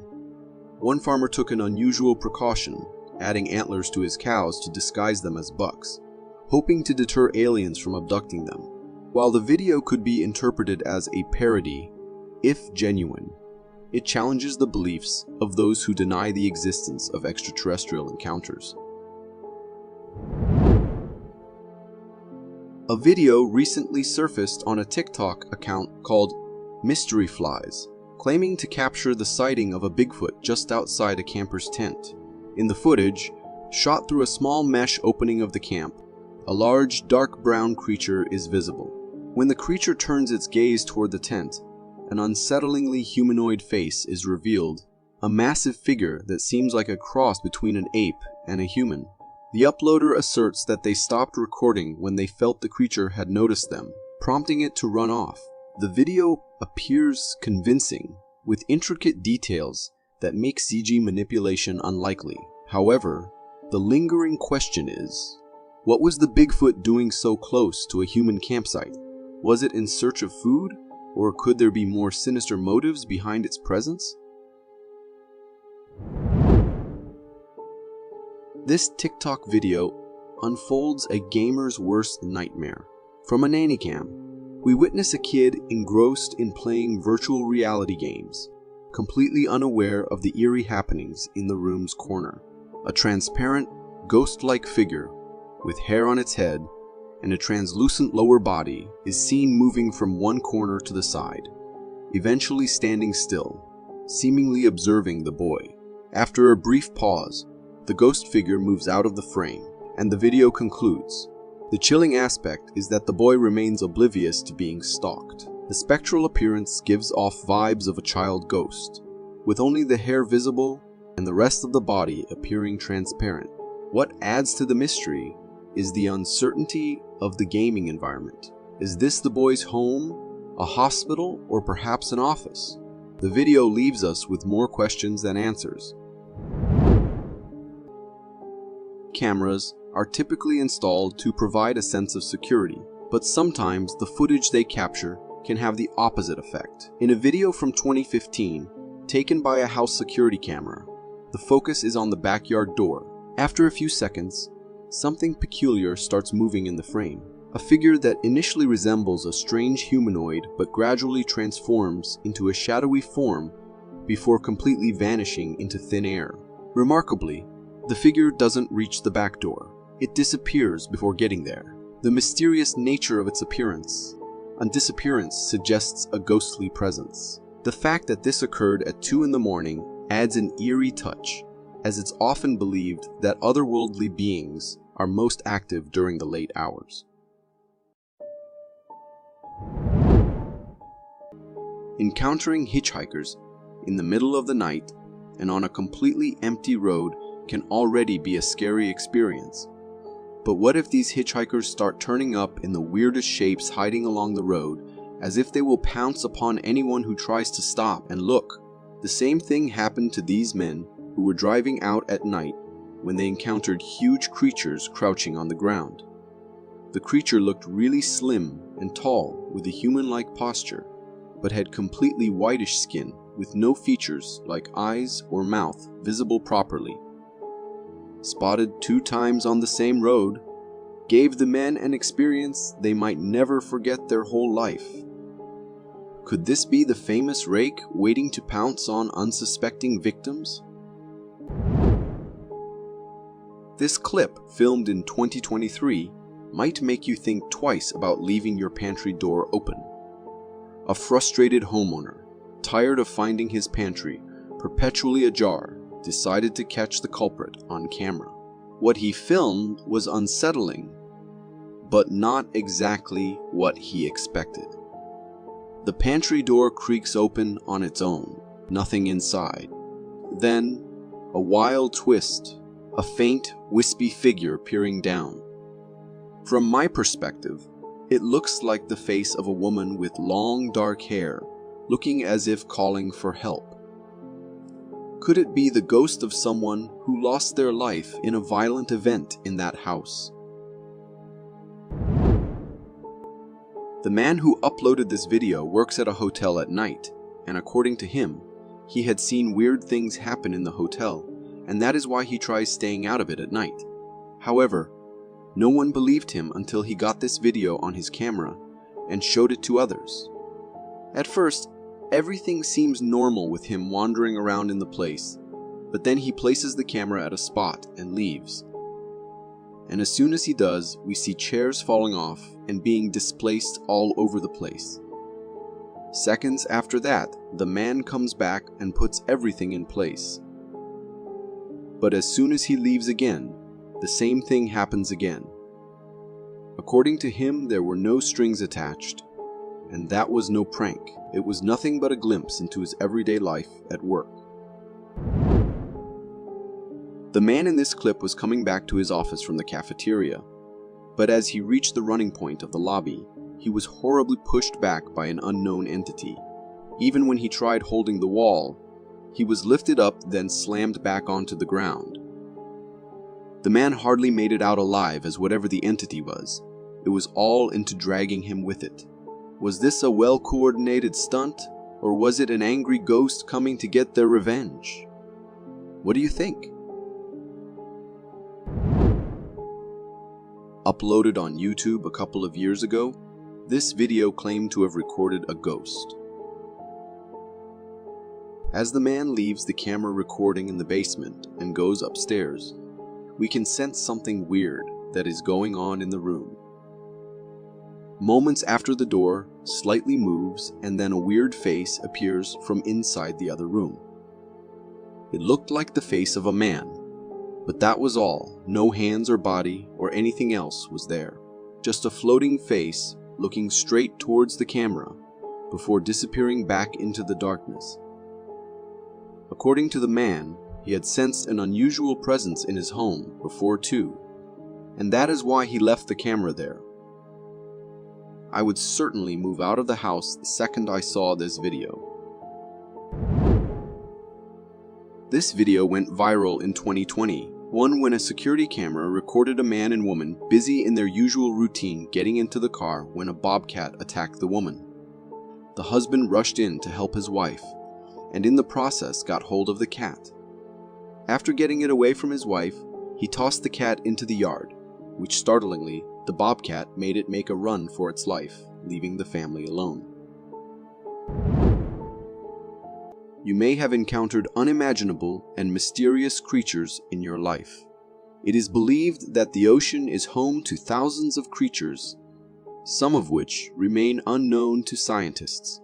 One farmer took an unusual precaution, adding antlers to his cows to disguise them as bucks, hoping to deter aliens from abducting them. While the video could be interpreted as a parody, if genuine, it challenges the beliefs of those who deny the existence of extraterrestrial encounters. A video recently surfaced on a TikTok account called Mystery Flies, claiming to capture the sighting of a Bigfoot just outside a camper's tent. In the footage, shot through a small mesh opening of the camp, a large dark brown creature is visible. When the creature turns its gaze toward the tent, an unsettlingly humanoid face is revealed, a massive figure that seems like a cross between an ape and a human. The uploader asserts that they stopped recording when they felt the creature had noticed them, prompting it to run off. The video appears convincing, with intricate details that make CG manipulation unlikely. However, the lingering question is, what was the Bigfoot doing so close to a human campsite? Was it in search of food? Or could there be more sinister motives behind its presence? This TikTok video unfolds a gamer's worst nightmare. From a nanny cam, we witness a kid engrossed in playing virtual reality games, completely unaware of the eerie happenings in the room's corner. A transparent, ghost-like figure with hair on its head and a translucent lower body is seen moving from one corner to the side, eventually standing still, seemingly observing the boy. After a brief pause, the ghost figure moves out of the frame, and the video concludes. The chilling aspect is that the boy remains oblivious to being stalked. The spectral appearance gives off vibes of a child ghost, with only the hair visible and the rest of the body appearing transparent. What adds to the mystery is the uncertainty of the gaming environment. Is this the boy's home, a hospital, or perhaps an office? The video leaves us with more questions than answers. Cameras are typically installed to provide a sense of security, but sometimes the footage they capture can have the opposite effect. In a video from 2015, taken by a house security camera, the focus is on the backyard door. After a few seconds, something peculiar starts moving in the frame. A figure that initially resembles a strange humanoid but gradually transforms into a shadowy form before completely vanishing into thin air. Remarkably, the figure doesn't reach the back door. It disappears before getting there. The mysterious nature of its appearance and disappearance suggests a ghostly presence. The fact that this occurred at 2 in the morning adds an eerie touch, as it's often believed that otherworldly beings are most active during the late hours. Encountering hitchhikers in the middle of the night and on a completely empty road can already be a scary experience. But what if these hitchhikers start turning up in the weirdest shapes hiding along the road, as if they will pounce upon anyone who tries to stop and look? The same thing happened to these men who were driving out at night when they encountered huge creatures crouching on the ground. The creature looked really slim and tall with a human-like posture, but had completely whitish skin with no features like eyes or mouth visible properly. Spotted 2 times on the same road, gave the men an experience they might never forget their whole life. Could this be the famous rake waiting to pounce on unsuspecting victims? This clip, filmed in 2023, might make you think twice about leaving your pantry door open. A frustrated homeowner, tired of finding his pantry perpetually ajar, decided to catch the culprit on camera. What he filmed was unsettling, but not exactly what he expected. The pantry door creaks open on its own, nothing inside. Then, a wild twist, a faint, wispy figure peering down. From my perspective, it looks like the face of a woman with long, dark hair, looking as if calling for help. Could it be the ghost of someone who lost their life in a violent event in that house? The man who uploaded this video works at a hotel at night, and according to him, he had seen weird things happen in the hotel, and that is why he tries staying out of it at night. However, no one believed him until he got this video on his camera and showed it to others. At first, everything seems normal with him wandering around in the place, but then he places the camera at a spot and leaves. And as soon as he does, we see chairs falling off and being displaced all over the place. Seconds after that, the man comes back and puts everything in place. But as soon as he leaves again, the same thing happens again. According to him, there were no strings attached, and that was no prank. It was nothing but a glimpse into his everyday life at work. The man in this clip was coming back to his office from the cafeteria, but as he reached the running point of the lobby, he was horribly pushed back by an unknown entity. Even when he tried holding the wall, he was lifted up, then slammed back onto the ground. The man hardly made it out alive, as whatever the entity was, it was all into dragging him with it. Was this a well-coordinated stunt, or was it an angry ghost coming to get their revenge? What do you think? Uploaded on YouTube a couple of years ago, this video claimed to have recorded a ghost. As the man leaves the camera recording in the basement and goes upstairs, we can sense something weird that is going on in the room. Moments after the door slightly moves and then a weird face appears from inside the other room. It looked like the face of a man, but that was all. No hands or body or anything else was there. Just a floating face looking straight towards the camera before disappearing back into the darkness. According to the man, he had sensed an unusual presence in his home before too, and that is why he left the camera there. I would certainly move out of the house the second I saw this video. This video went viral in 2020, one when a security camera recorded a man and woman busy in their usual routine getting into the car when a bobcat attacked the woman. The husband rushed in to help his wife, and in the process got hold of the cat. After getting it away from his wife, he tossed the cat into the yard, which startlingly, the bobcat made it make a run for its life, leaving the family alone. You may have encountered unimaginable and mysterious creatures in your life. It is believed that the ocean is home to thousands of creatures, some of which remain unknown to scientists.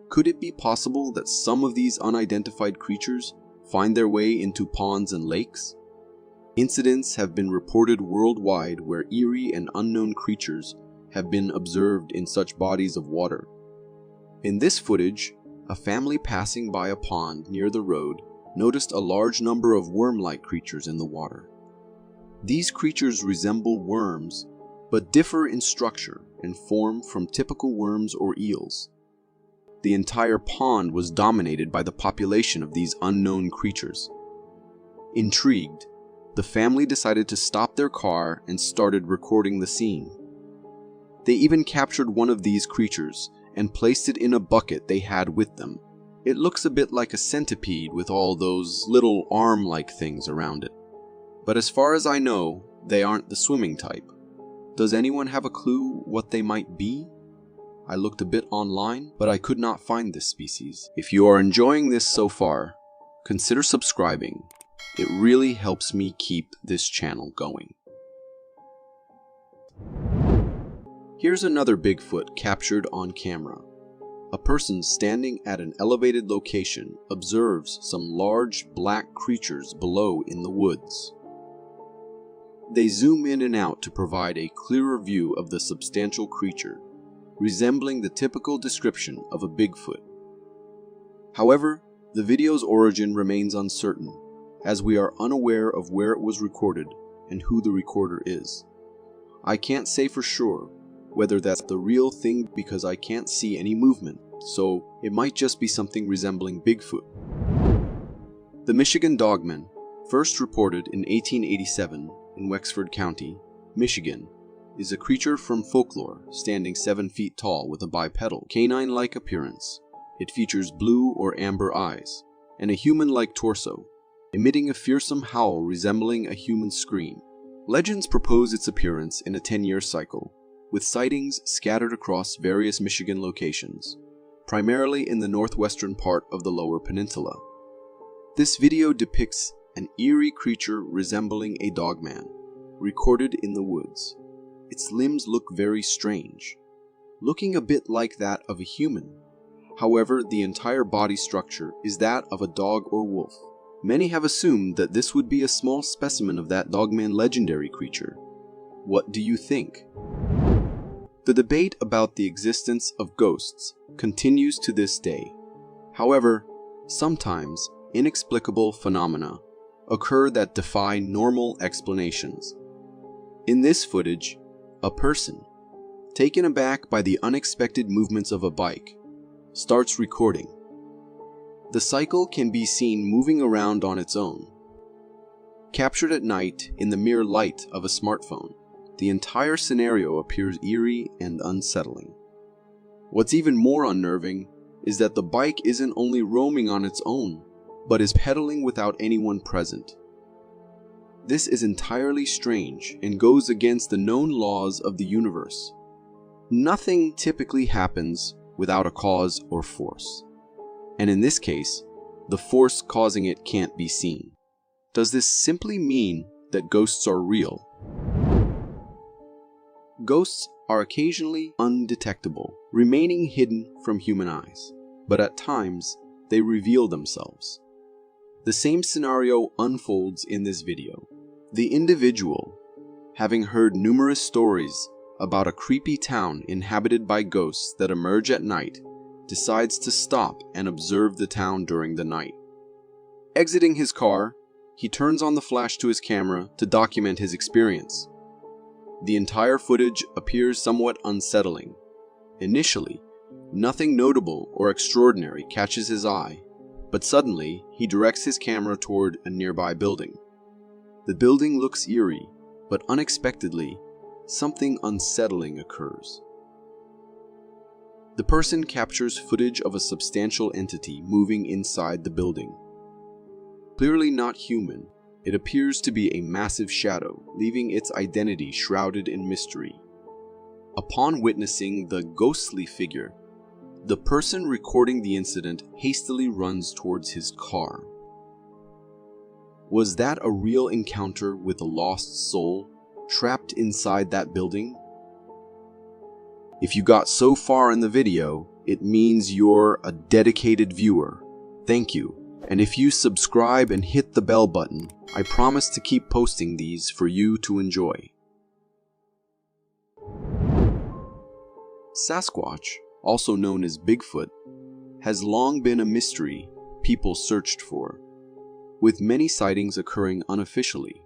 Could it be possible that some of these unidentified creatures find their way into ponds and lakes? Incidents have been reported worldwide where eerie and unknown creatures have been observed in such bodies of water. In this footage, a family passing by a pond near the road noticed a large number of worm-like creatures in the water. These creatures resemble worms, but differ in structure and form from typical worms or eels. The entire pond was dominated by the population of these unknown creatures. Intrigued, the family decided to stop their car and started recording the scene. They even captured one of these creatures and placed it in a bucket they had with them. It looks a bit like a centipede with all those little arm-like things around it. But as far as I know, they aren't the swimming type. Does anyone have a clue what they might be? I looked a bit online, but I could not find this species. If you are enjoying this so far, consider subscribing. It really helps me keep this channel going. Here's another Bigfoot captured on camera. A person standing at an elevated location observes some large black creatures below in the woods. They zoom in and out to provide a clearer view of the substantial creature, resembling the typical description of a Bigfoot. However, the video's origin remains uncertain, as we are unaware of where it was recorded and who the recorder is. I can't say for sure whether that's the real thing because I can't see any movement, so it might just be something resembling Bigfoot. The Michigan Dogman, first reported in 1887 in Wexford County, Michigan, is a creature from folklore standing 7 feet tall with a bipedal, canine-like appearance. It features blue or amber eyes and a human-like torso, emitting a fearsome howl resembling a human scream. Legends propose its appearance in a 10-year cycle, with sightings scattered across various Michigan locations, primarily in the northwestern part of the Lower Peninsula. This video depicts an eerie creature resembling a dogman, recorded in the woods. Its limbs look very strange, looking a bit like that of a human. However, the entire body structure is that of a dog or wolf. Many have assumed that this would be a small specimen of that dogman legendary creature. What do you think? The debate about the existence of ghosts continues to this day. However, sometimes inexplicable phenomena occur that defy normal explanations. In this footage, a person, taken aback by the unexpected movements of a bike, starts recording. The cycle can be seen moving around on its own. Captured at night in the mere light of a smartphone, the entire scenario appears eerie and unsettling. What's even more unnerving is that the bike isn't only roaming on its own, but is pedaling without anyone present. This is entirely strange and goes against the known laws of the universe. Nothing typically happens without a cause or force. And in this case, the force causing it can't be seen. Does this simply mean that ghosts are real? Ghosts are occasionally undetectable, remaining hidden from human eyes, but at times they reveal themselves. The same scenario unfolds in this video. The individual, having heard numerous stories about a creepy town inhabited by ghosts that emerge at night, decides to stop and observe the town during the night. Exiting his car, he turns on the flash to his camera to document his experience. The entire footage appears somewhat unsettling. Initially, nothing notable or extraordinary catches his eye, but suddenly he directs his camera toward a nearby building. The building looks eerie, but unexpectedly, something unsettling occurs. The person captures footage of a substantial entity moving inside the building. Clearly not human, it appears to be a massive shadow, leaving its identity shrouded in mystery. Upon witnessing the ghostly figure, the person recording the incident hastily runs towards his car. Was that a real encounter with a lost soul trapped inside that building? If you got so far in the video, it means you're a dedicated viewer. Thank you. And if you subscribe and hit the bell button, I promise to keep posting these for you to enjoy. Sasquatch, also known as Bigfoot, has long been a mystery people searched for, with many sightings occurring unofficially.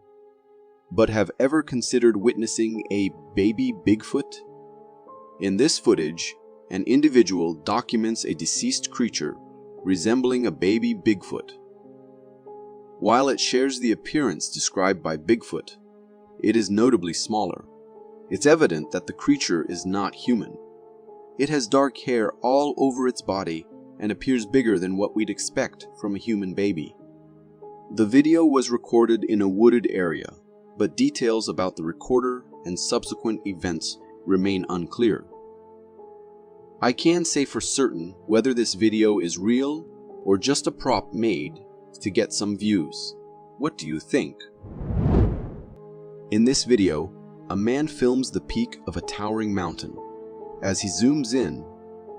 But have ever considered witnessing a baby Bigfoot? In this footage, an individual documents a deceased creature resembling a baby Bigfoot. While it shares the appearance described by Bigfoot, it is notably smaller. It's evident that the creature is not human. It has dark hair all over its body and appears bigger than what we'd expect from a human baby. The video was recorded in a wooded area, but details about the recorder and subsequent events remain unclear. I can say for certain whether this video is real or just a prop made to get some views. What do you think? In this video, a man films the peak of a towering mountain. As he zooms in,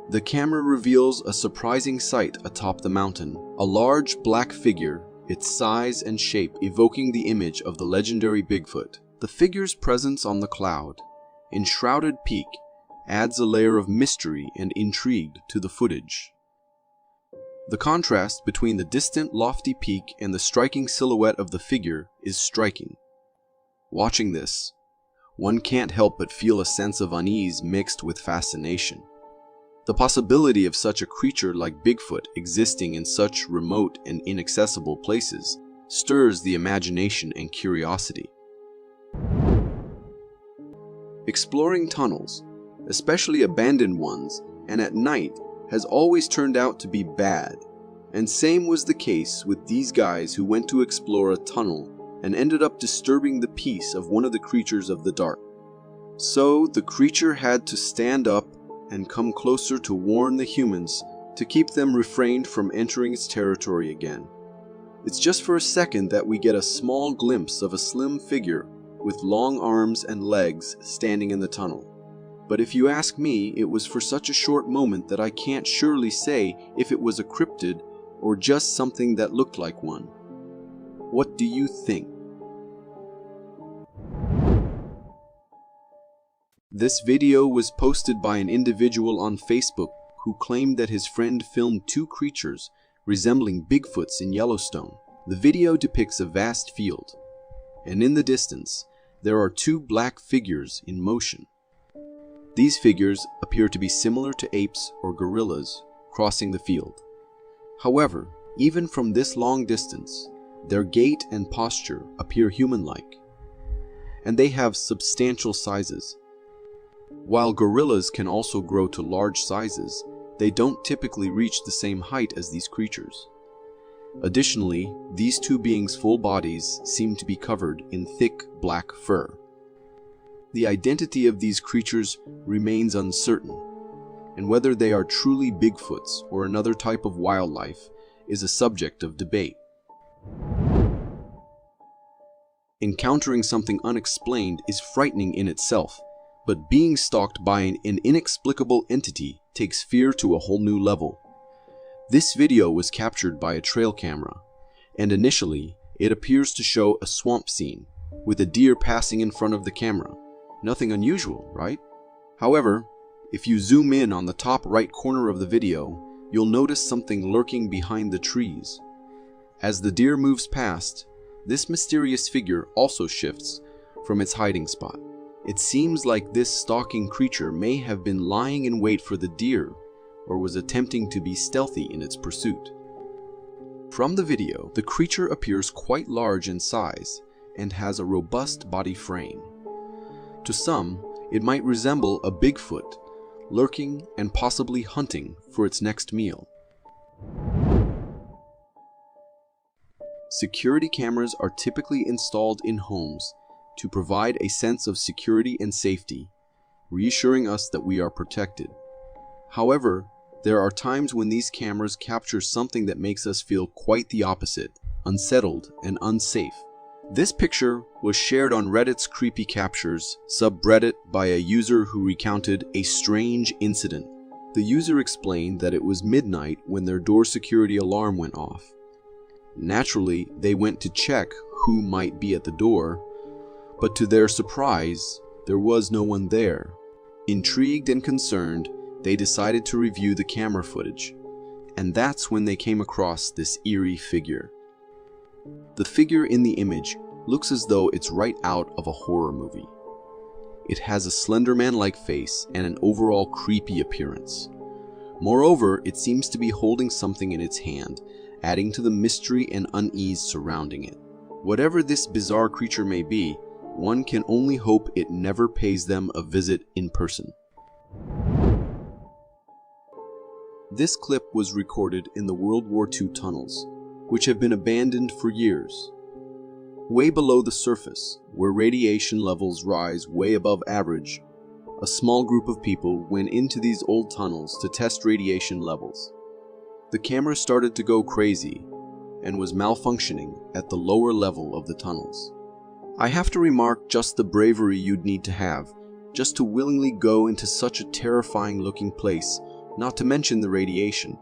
the camera reveals a surprising sight atop the mountain, a large black figure, its size and shape evoking the image of the legendary Bigfoot. The figure's presence on the cloud, enshrouded peak, adds a layer of mystery and intrigue to the footage. The contrast between the distant lofty peak and the striking silhouette of the figure is striking. Watching this, one can't help but feel a sense of unease mixed with fascination. The possibility of such a creature like Bigfoot existing in such remote and inaccessible places stirs the imagination and curiosity. Exploring tunnels, especially abandoned ones, and at night, has always turned out to be bad. And same was the case with these guys who went to explore a tunnel and ended up disturbing the peace of one of the creatures of the dark. So the creature had to stand up and come closer to warn the humans to keep them refrained from entering its territory again. It's just for a second that we get a small glimpse of a slim figure with long arms and legs standing in the tunnel. But if you ask me, it was for such a short moment that I can't surely say if it was a cryptid or just something that looked like one. What do you think? This video was posted by an individual on Facebook who claimed that his friend filmed two creatures resembling Bigfoots in Yellowstone. The video depicts a vast field, and in the distance, there are two black figures in motion. These figures appear to be similar to apes or gorillas crossing the field. However, even from this long distance, their gait and posture appear human-like, and they have substantial sizes. While gorillas can also grow to large sizes, they don't typically reach the same height as these creatures. Additionally, these two beings' full bodies seem to be covered in thick black fur. The identity of these creatures remains uncertain, and whether they are truly Bigfoots or another type of wildlife is a subject of debate. Encountering something unexplained is frightening in itself, but being stalked by an inexplicable entity takes fear to a whole new level. This video was captured by a trail camera, and initially it appears to show a swamp scene with a deer passing in front of the camera. Nothing unusual, right? However, if you zoom in on the top right corner of the video, you'll notice something lurking behind the trees. As the deer moves past, this mysterious figure also shifts from its hiding spot. It seems like this stalking creature may have been lying in wait for the deer or was attempting to be stealthy in its pursuit. From the video, the creature appears quite large in size and has a robust body frame. To some, it might resemble a Bigfoot, lurking and possibly hunting for its next meal. Security cameras are typically installed in homes to provide a sense of security and safety, reassuring us that we are protected. However, there are times when these cameras capture something that makes us feel quite the opposite, unsettled and unsafe. This picture was shared on Reddit's Creepy Captures subreddit by a user who recounted a strange incident. The user explained that it was midnight when their door security alarm went off. Naturally, they went to check who might be at the door, but to their surprise, there was no one there. Intrigued and concerned, they decided to review the camera footage, and that's when they came across this eerie figure. The figure in the image looks as though it's right out of a horror movie. It has a Slender Man-like face and an overall creepy appearance. Moreover, it seems to be holding something in its hand, adding to the mystery and unease surrounding it. Whatever this bizarre creature may be, one can only hope it never pays them a visit in person. This clip was recorded in the World War II tunnels, which have been abandoned for years. Way below the surface, where radiation levels rise way above average, a small group of people went into these old tunnels to test radiation levels. The camera started to go crazy and was malfunctioning at the lower level of the tunnels. I have to remark just the bravery you'd need to have just to willingly go into such a terrifying looking place, not to mention the radiation.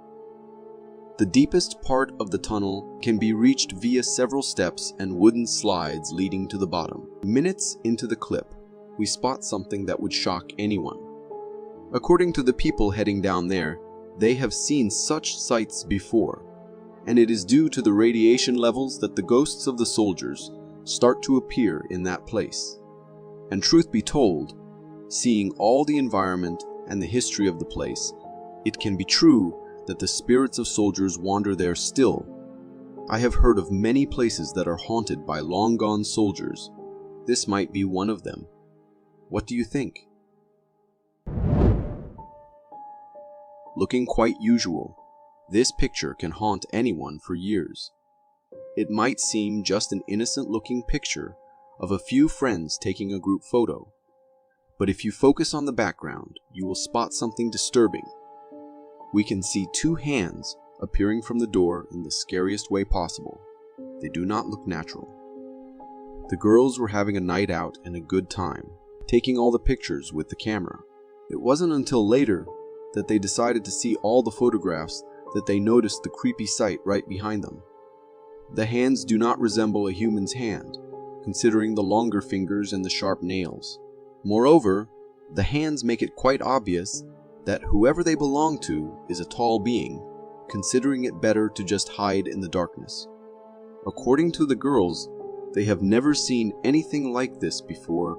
The deepest part of the tunnel can be reached via several steps and wooden slides leading to the bottom. Minutes into the clip, we spot something that would shock anyone. According to the people heading down there, they have seen such sights before, and it is due to the radiation levels that the ghosts of the soldiers start to appear in that place. And truth be told, seeing all the environment and the history of the place, it can be true that the spirits of soldiers wander there still. I have heard of many places that are haunted by long-gone soldiers. This might be one of them. What do you think? Looking quite usual, this picture can haunt anyone for years. It might seem just an innocent-looking picture of a few friends taking a group photo. But if you focus on the background, you will spot something disturbing. We can see two hands appearing from the door in the scariest way possible. They do not look natural. The girls were having a night out and a good time, taking all the pictures with the camera. It wasn't until later that they decided to see all the photographs that they noticed the creepy sight right behind them. The hands do not resemble a human's hand, considering the longer fingers and the sharp nails. Moreover, the hands make it quite obvious that whoever they belong to is a tall being, considering it better to just hide in the darkness. According to the girls, they have never seen anything like this before,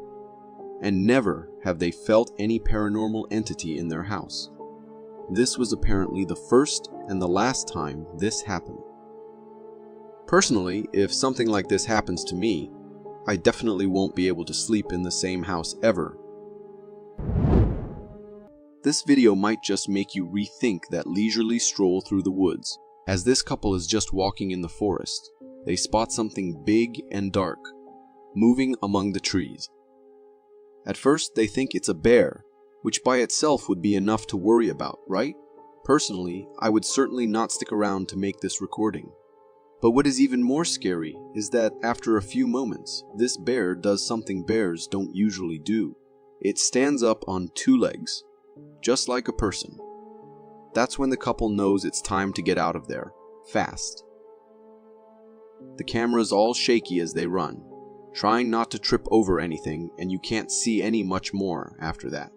and never have they felt any paranormal entity in their house. This was apparently the first and the last time this happened. Personally, if something like this happens to me, I definitely won't be able to sleep in the same house ever. This video might just make you rethink that leisurely stroll through the woods, As this couple is just walking in the forest, they spot something big and dark, moving among the trees. At first, they think it's a bear, which by itself would be enough to worry about, right? Personally, I would certainly not stick around to make this recording. But what is even more scary is that after a few moments, this bear does something bears don't usually do. It stands up on two legs, just like a person. That's when the couple knows it's time to get out of there, fast. The camera's all shaky as they run, trying not to trip over anything, and you can't see any much more after that.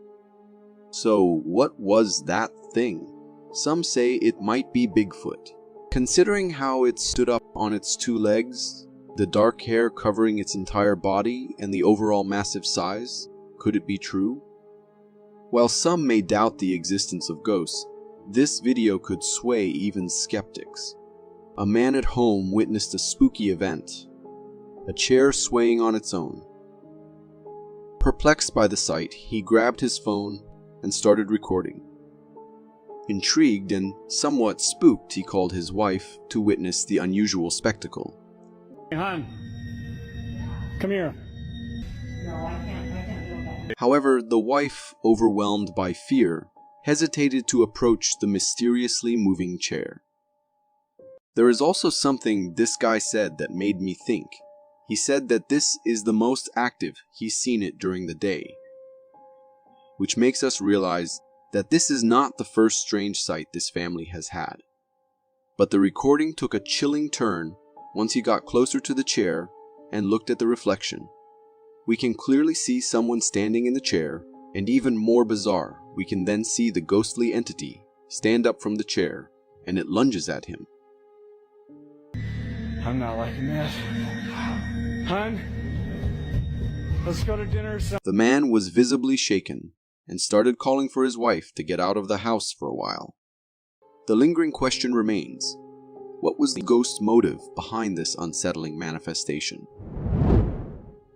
So what was that thing? Some say it might be Bigfoot. Considering how it stood up on its two legs, the dark hair covering its entire body, and the overall massive size, could it be true? While some may doubt the existence of ghosts, this video could sway even skeptics. A man at home witnessed a spooky event, a chair swaying on its own. Perplexed by the sight, he grabbed his phone and started recording. Intrigued and somewhat spooked, he called his wife to witness the unusual spectacle. Hey, hon, come here. However, the wife, overwhelmed by fear, hesitated to approach the mysteriously moving chair. There is also something this guy said that made me think. He said that this is the most active he's seen it during the day, which makes us realize that this is not the first strange sight this family has had. But the recording took a chilling turn once he got closer to the chair and looked at the reflection. We can clearly see someone standing in the chair, and even more bizarre, we can then see the ghostly entity stand up from the chair, and it lunges at him. I'm not liking this. Hon, let's go to dinner or something. The man was visibly shaken and started calling for his wife to get out of the house for a while. The lingering question remains: what was the ghost's motive behind this unsettling manifestation?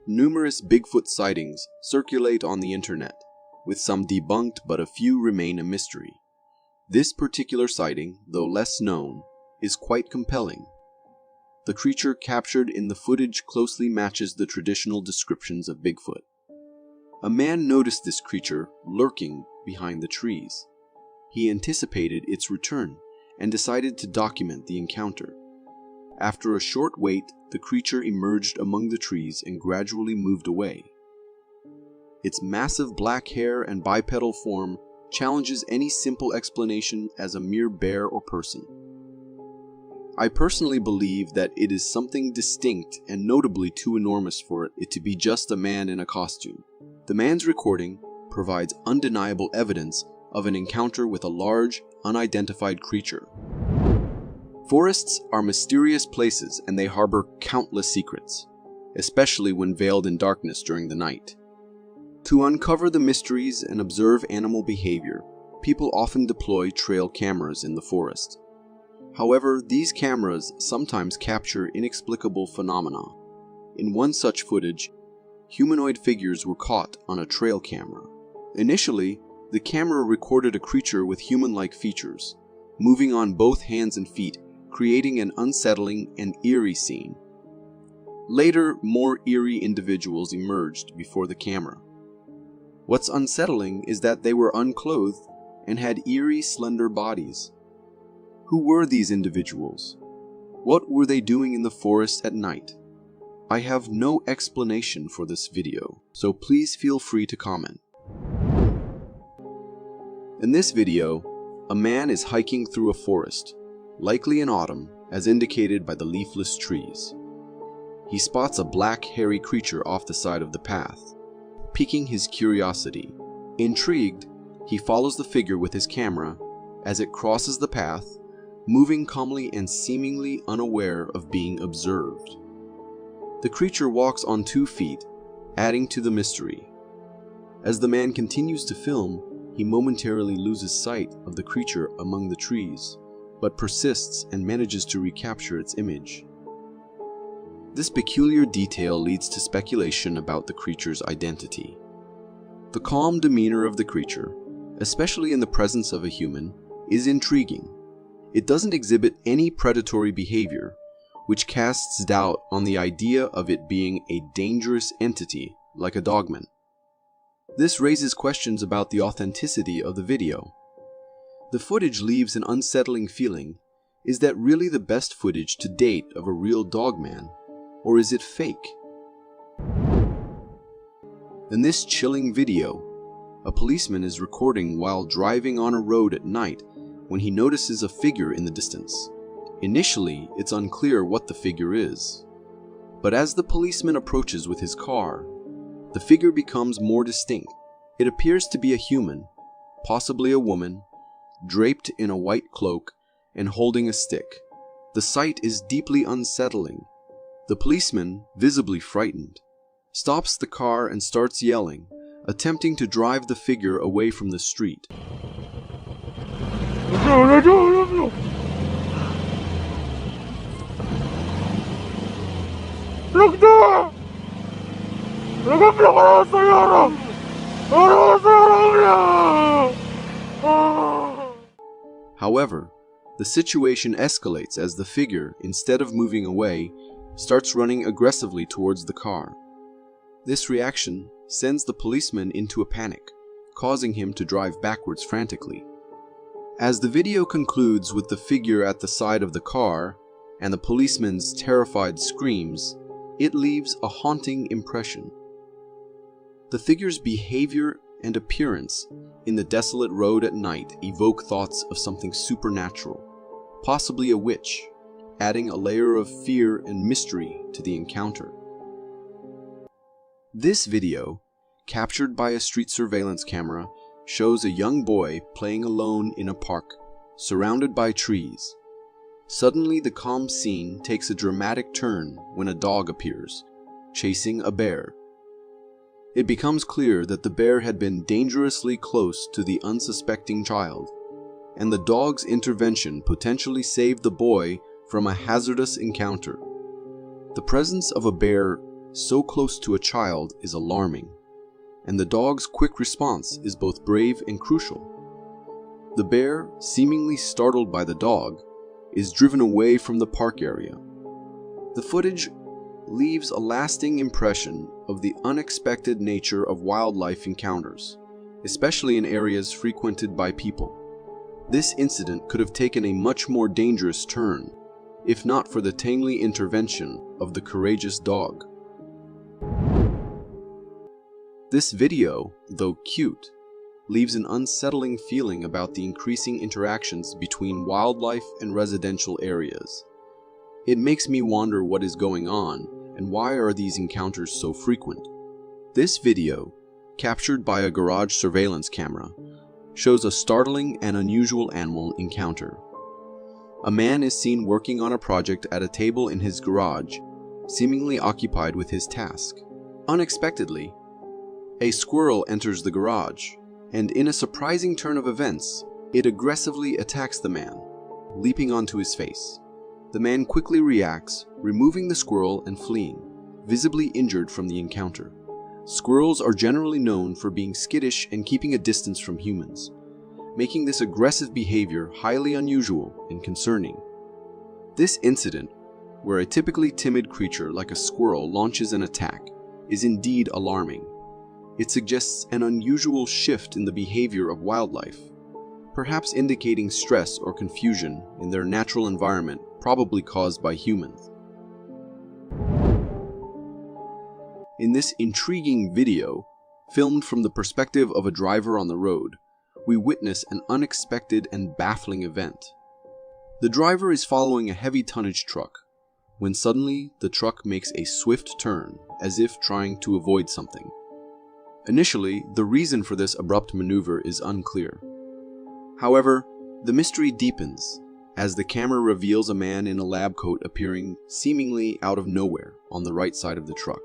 Numerous Bigfoot sightings circulate on the internet, with some debunked but a few remain a mystery. This particular sighting, though less known, is quite compelling. The creature captured in the footage closely matches the traditional descriptions of Bigfoot. A man noticed this creature lurking behind the trees. He anticipated its return and decided to document the encounter. After a short wait, the creature emerged among the trees and gradually moved away. Its massive black hair and bipedal form challenges any simple explanation as a mere bear or person. I personally believe that it is something distinct and notably too enormous for it to be just a man in a costume. The man's recording provides undeniable evidence of an encounter with a large, unidentified creature. Forests are mysterious places and they harbor countless secrets, especially when veiled in darkness during the night. To uncover the mysteries and observe animal behavior, people often deploy trail cameras in the forest. However, these cameras sometimes capture inexplicable phenomena. In one such footage, humanoid figures were caught on a trail camera. Initially, the camera recorded a creature with human-like features, moving on both hands and feet, creating an unsettling and eerie scene. Later, more eerie individuals emerged before the camera. What's unsettling is that they were unclothed and had eerie, slender bodies. Who were these individuals? What were they doing in the forest at night? I have no explanation for this video, so please feel free to comment. In this video, a man is hiking through a forest, likely in autumn, as indicated by the leafless trees. He spots a black, hairy creature off the side of the path, piquing his curiosity. Intrigued, he follows the figure with his camera as it crosses the path, moving calmly and seemingly unaware of being observed. The creature walks on 2 feet, adding to the mystery. As the man continues to film, he momentarily loses sight of the creature among the trees, but persists and manages to recapture its image. This peculiar detail leads to speculation about the creature's identity. The calm demeanor of the creature, especially in the presence of a human, is intriguing. It doesn't exhibit any predatory behavior, which casts doubt on the idea of it being a dangerous entity like a dogman. This raises questions about the authenticity of the video. The footage leaves an unsettling feeling. Is that really the best footage to date of a real dogman, or is it fake? In this chilling video, a policeman is recording while driving on a road at night when he notices a figure in the distance. Initially, it's unclear what the figure is. But as the policeman approaches with his car, the figure becomes more distinct. It appears to be a human, possibly a woman, draped in a white cloak and holding a stick. The sight is deeply unsettling. The policeman, visibly frightened, stops the car and starts yelling, attempting to drive the figure away from the street. However, the situation escalates as the figure, instead of moving away, starts running aggressively towards the car. This reaction sends the policeman into a panic, causing him to drive backwards frantically. As the video concludes with the figure at the side of the car and the policeman's terrified screams, it leaves a haunting impression. The figure's behavior and appearance in the desolate road at night evoke thoughts of something supernatural, possibly a witch, adding a layer of fear and mystery to the encounter. This video, captured by a street surveillance camera, shows a young boy playing alone in a park, surrounded by trees. Suddenly, the calm scene takes a dramatic turn when a dog appears, chasing a bear. It becomes clear that the bear had been dangerously close to the unsuspecting child, and the dog's intervention potentially saved the boy from a hazardous encounter. The presence of a bear so close to a child is alarming, and the dog's quick response is both brave and crucial. The bear, seemingly startled by the dog, is driven away from the park area. The footage leaves a lasting impression of the unexpected nature of wildlife encounters, especially in areas frequented by people. This incident could have taken a much more dangerous turn, if not for the timely intervention of the courageous dog. This video, though cute, leaves an unsettling feeling about the increasing interactions between wildlife and residential areas. It makes me wonder what is going on and why are these encounters so frequent. This video, captured by a garage surveillance camera, shows a startling and unusual animal encounter. A man is seen working on a project at a table in his garage, seemingly occupied with his task. Unexpectedly, a squirrel enters the garage, and in a surprising turn of events, it aggressively attacks the man, leaping onto his face. The man quickly reacts, removing the squirrel and fleeing, visibly injured from the encounter. Squirrels are generally known for being skittish and keeping a distance from humans, making this aggressive behavior highly unusual and concerning. This incident, where a typically timid creature like a squirrel launches an attack, is indeed alarming. It suggests an unusual shift in the behavior of wildlife, perhaps indicating stress or confusion in their natural environment, probably caused by humans. In this intriguing video, filmed from the perspective of a driver on the road, we witness an unexpected and baffling event. The driver is following a heavy tonnage truck, when suddenly the truck makes a swift turn, as if trying to avoid something. Initially, the reason for this abrupt maneuver is unclear. However, the mystery deepens as the camera reveals a man in a lab coat appearing seemingly out of nowhere on the right side of the truck.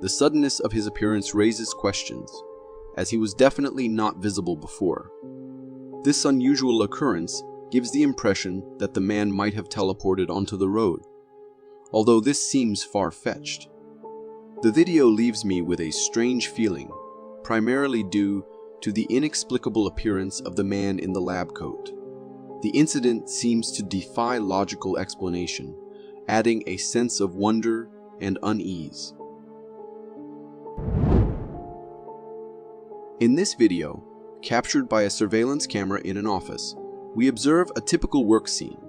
The suddenness of his appearance raises questions, as he was definitely not visible before. This unusual occurrence gives the impression that the man might have teleported onto the road, although this seems far-fetched. The video leaves me with a strange feeling, primarily due to the inexplicable appearance of the man in the lab coat. The incident seems to defy logical explanation, adding a sense of wonder and unease. In this video, captured by a surveillance camera in an office, we observe a typical work scene.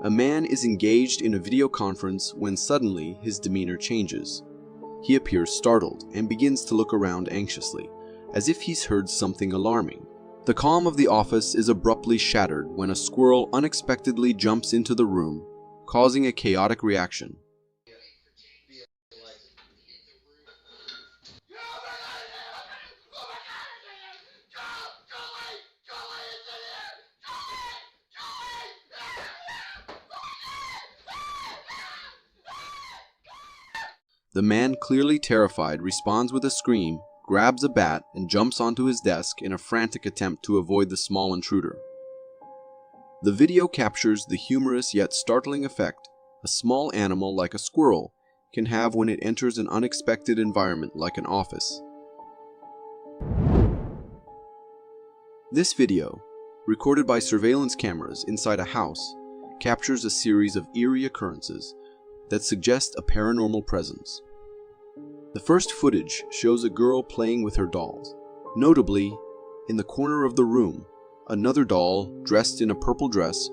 A man is engaged in a video conference when suddenly his demeanor changes. He appears startled and begins to look around anxiously, as if he's heard something alarming. The calm of the office is abruptly shattered when a squirrel unexpectedly jumps into the room, causing a chaotic reaction. The man, clearly terrified, responds with a scream, grabs a bat, and jumps onto his desk in a frantic attempt to avoid the small intruder. The video captures the humorous yet startling effect a small animal like a squirrel can have when it enters an unexpected environment like an office. This video, recorded by surveillance cameras inside a house, captures a series of eerie occurrences that suggest a paranormal presence. The first footage shows a girl playing with her dolls. Notably, in the corner of the room, another doll dressed in a purple dress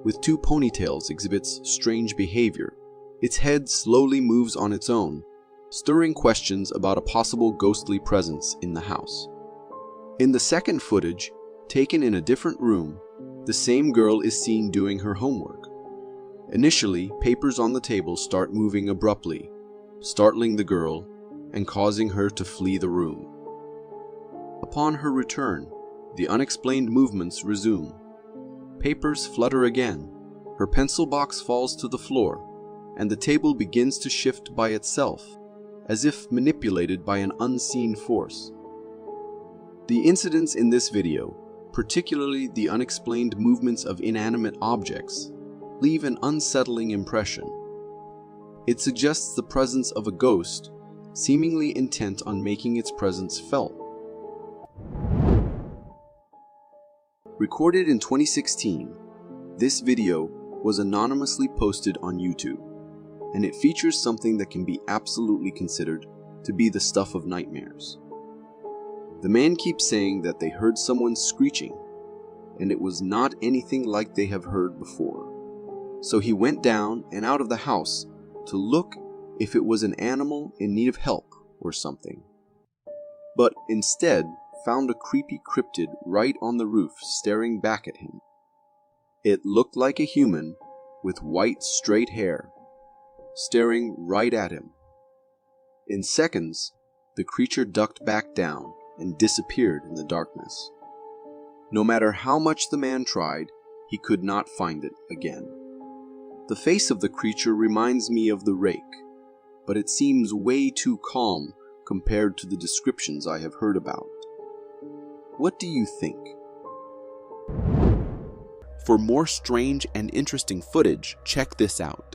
with two ponytails exhibits strange behavior. Its head slowly moves on its own, stirring questions about a possible ghostly presence in the house. In the second footage, taken in a different room, the same girl is seen doing her homework. Initially, papers on the table start moving abruptly, startling the girl and causing her to flee the room. Upon her return, the unexplained movements resume. Papers flutter again, her pencil box falls to the floor, and the table begins to shift by itself, as if manipulated by an unseen force. The incidents in this video, particularly the unexplained movements of inanimate objects, leave an unsettling impression. It suggests the presence of a ghost, seemingly intent on making its presence felt. Recorded in 2016, this video was anonymously posted on YouTube, and it features something that can be absolutely considered to be the stuff of nightmares. The man keeps saying that they heard someone screeching, and it was not anything like they have heard before. So he went down and out of the house to look if it was an animal in need of help or something. But instead found a creepy cryptid right on the roof staring back at him. It looked like a human with white straight hair, staring right at him. In seconds, the creature ducked back down and disappeared in the darkness. No matter how much the man tried, he could not find it again. The face of the creature reminds me of the rake, but it seems way too calm compared to the descriptions I have heard about. What do you think? For more strange and interesting footage, check this out.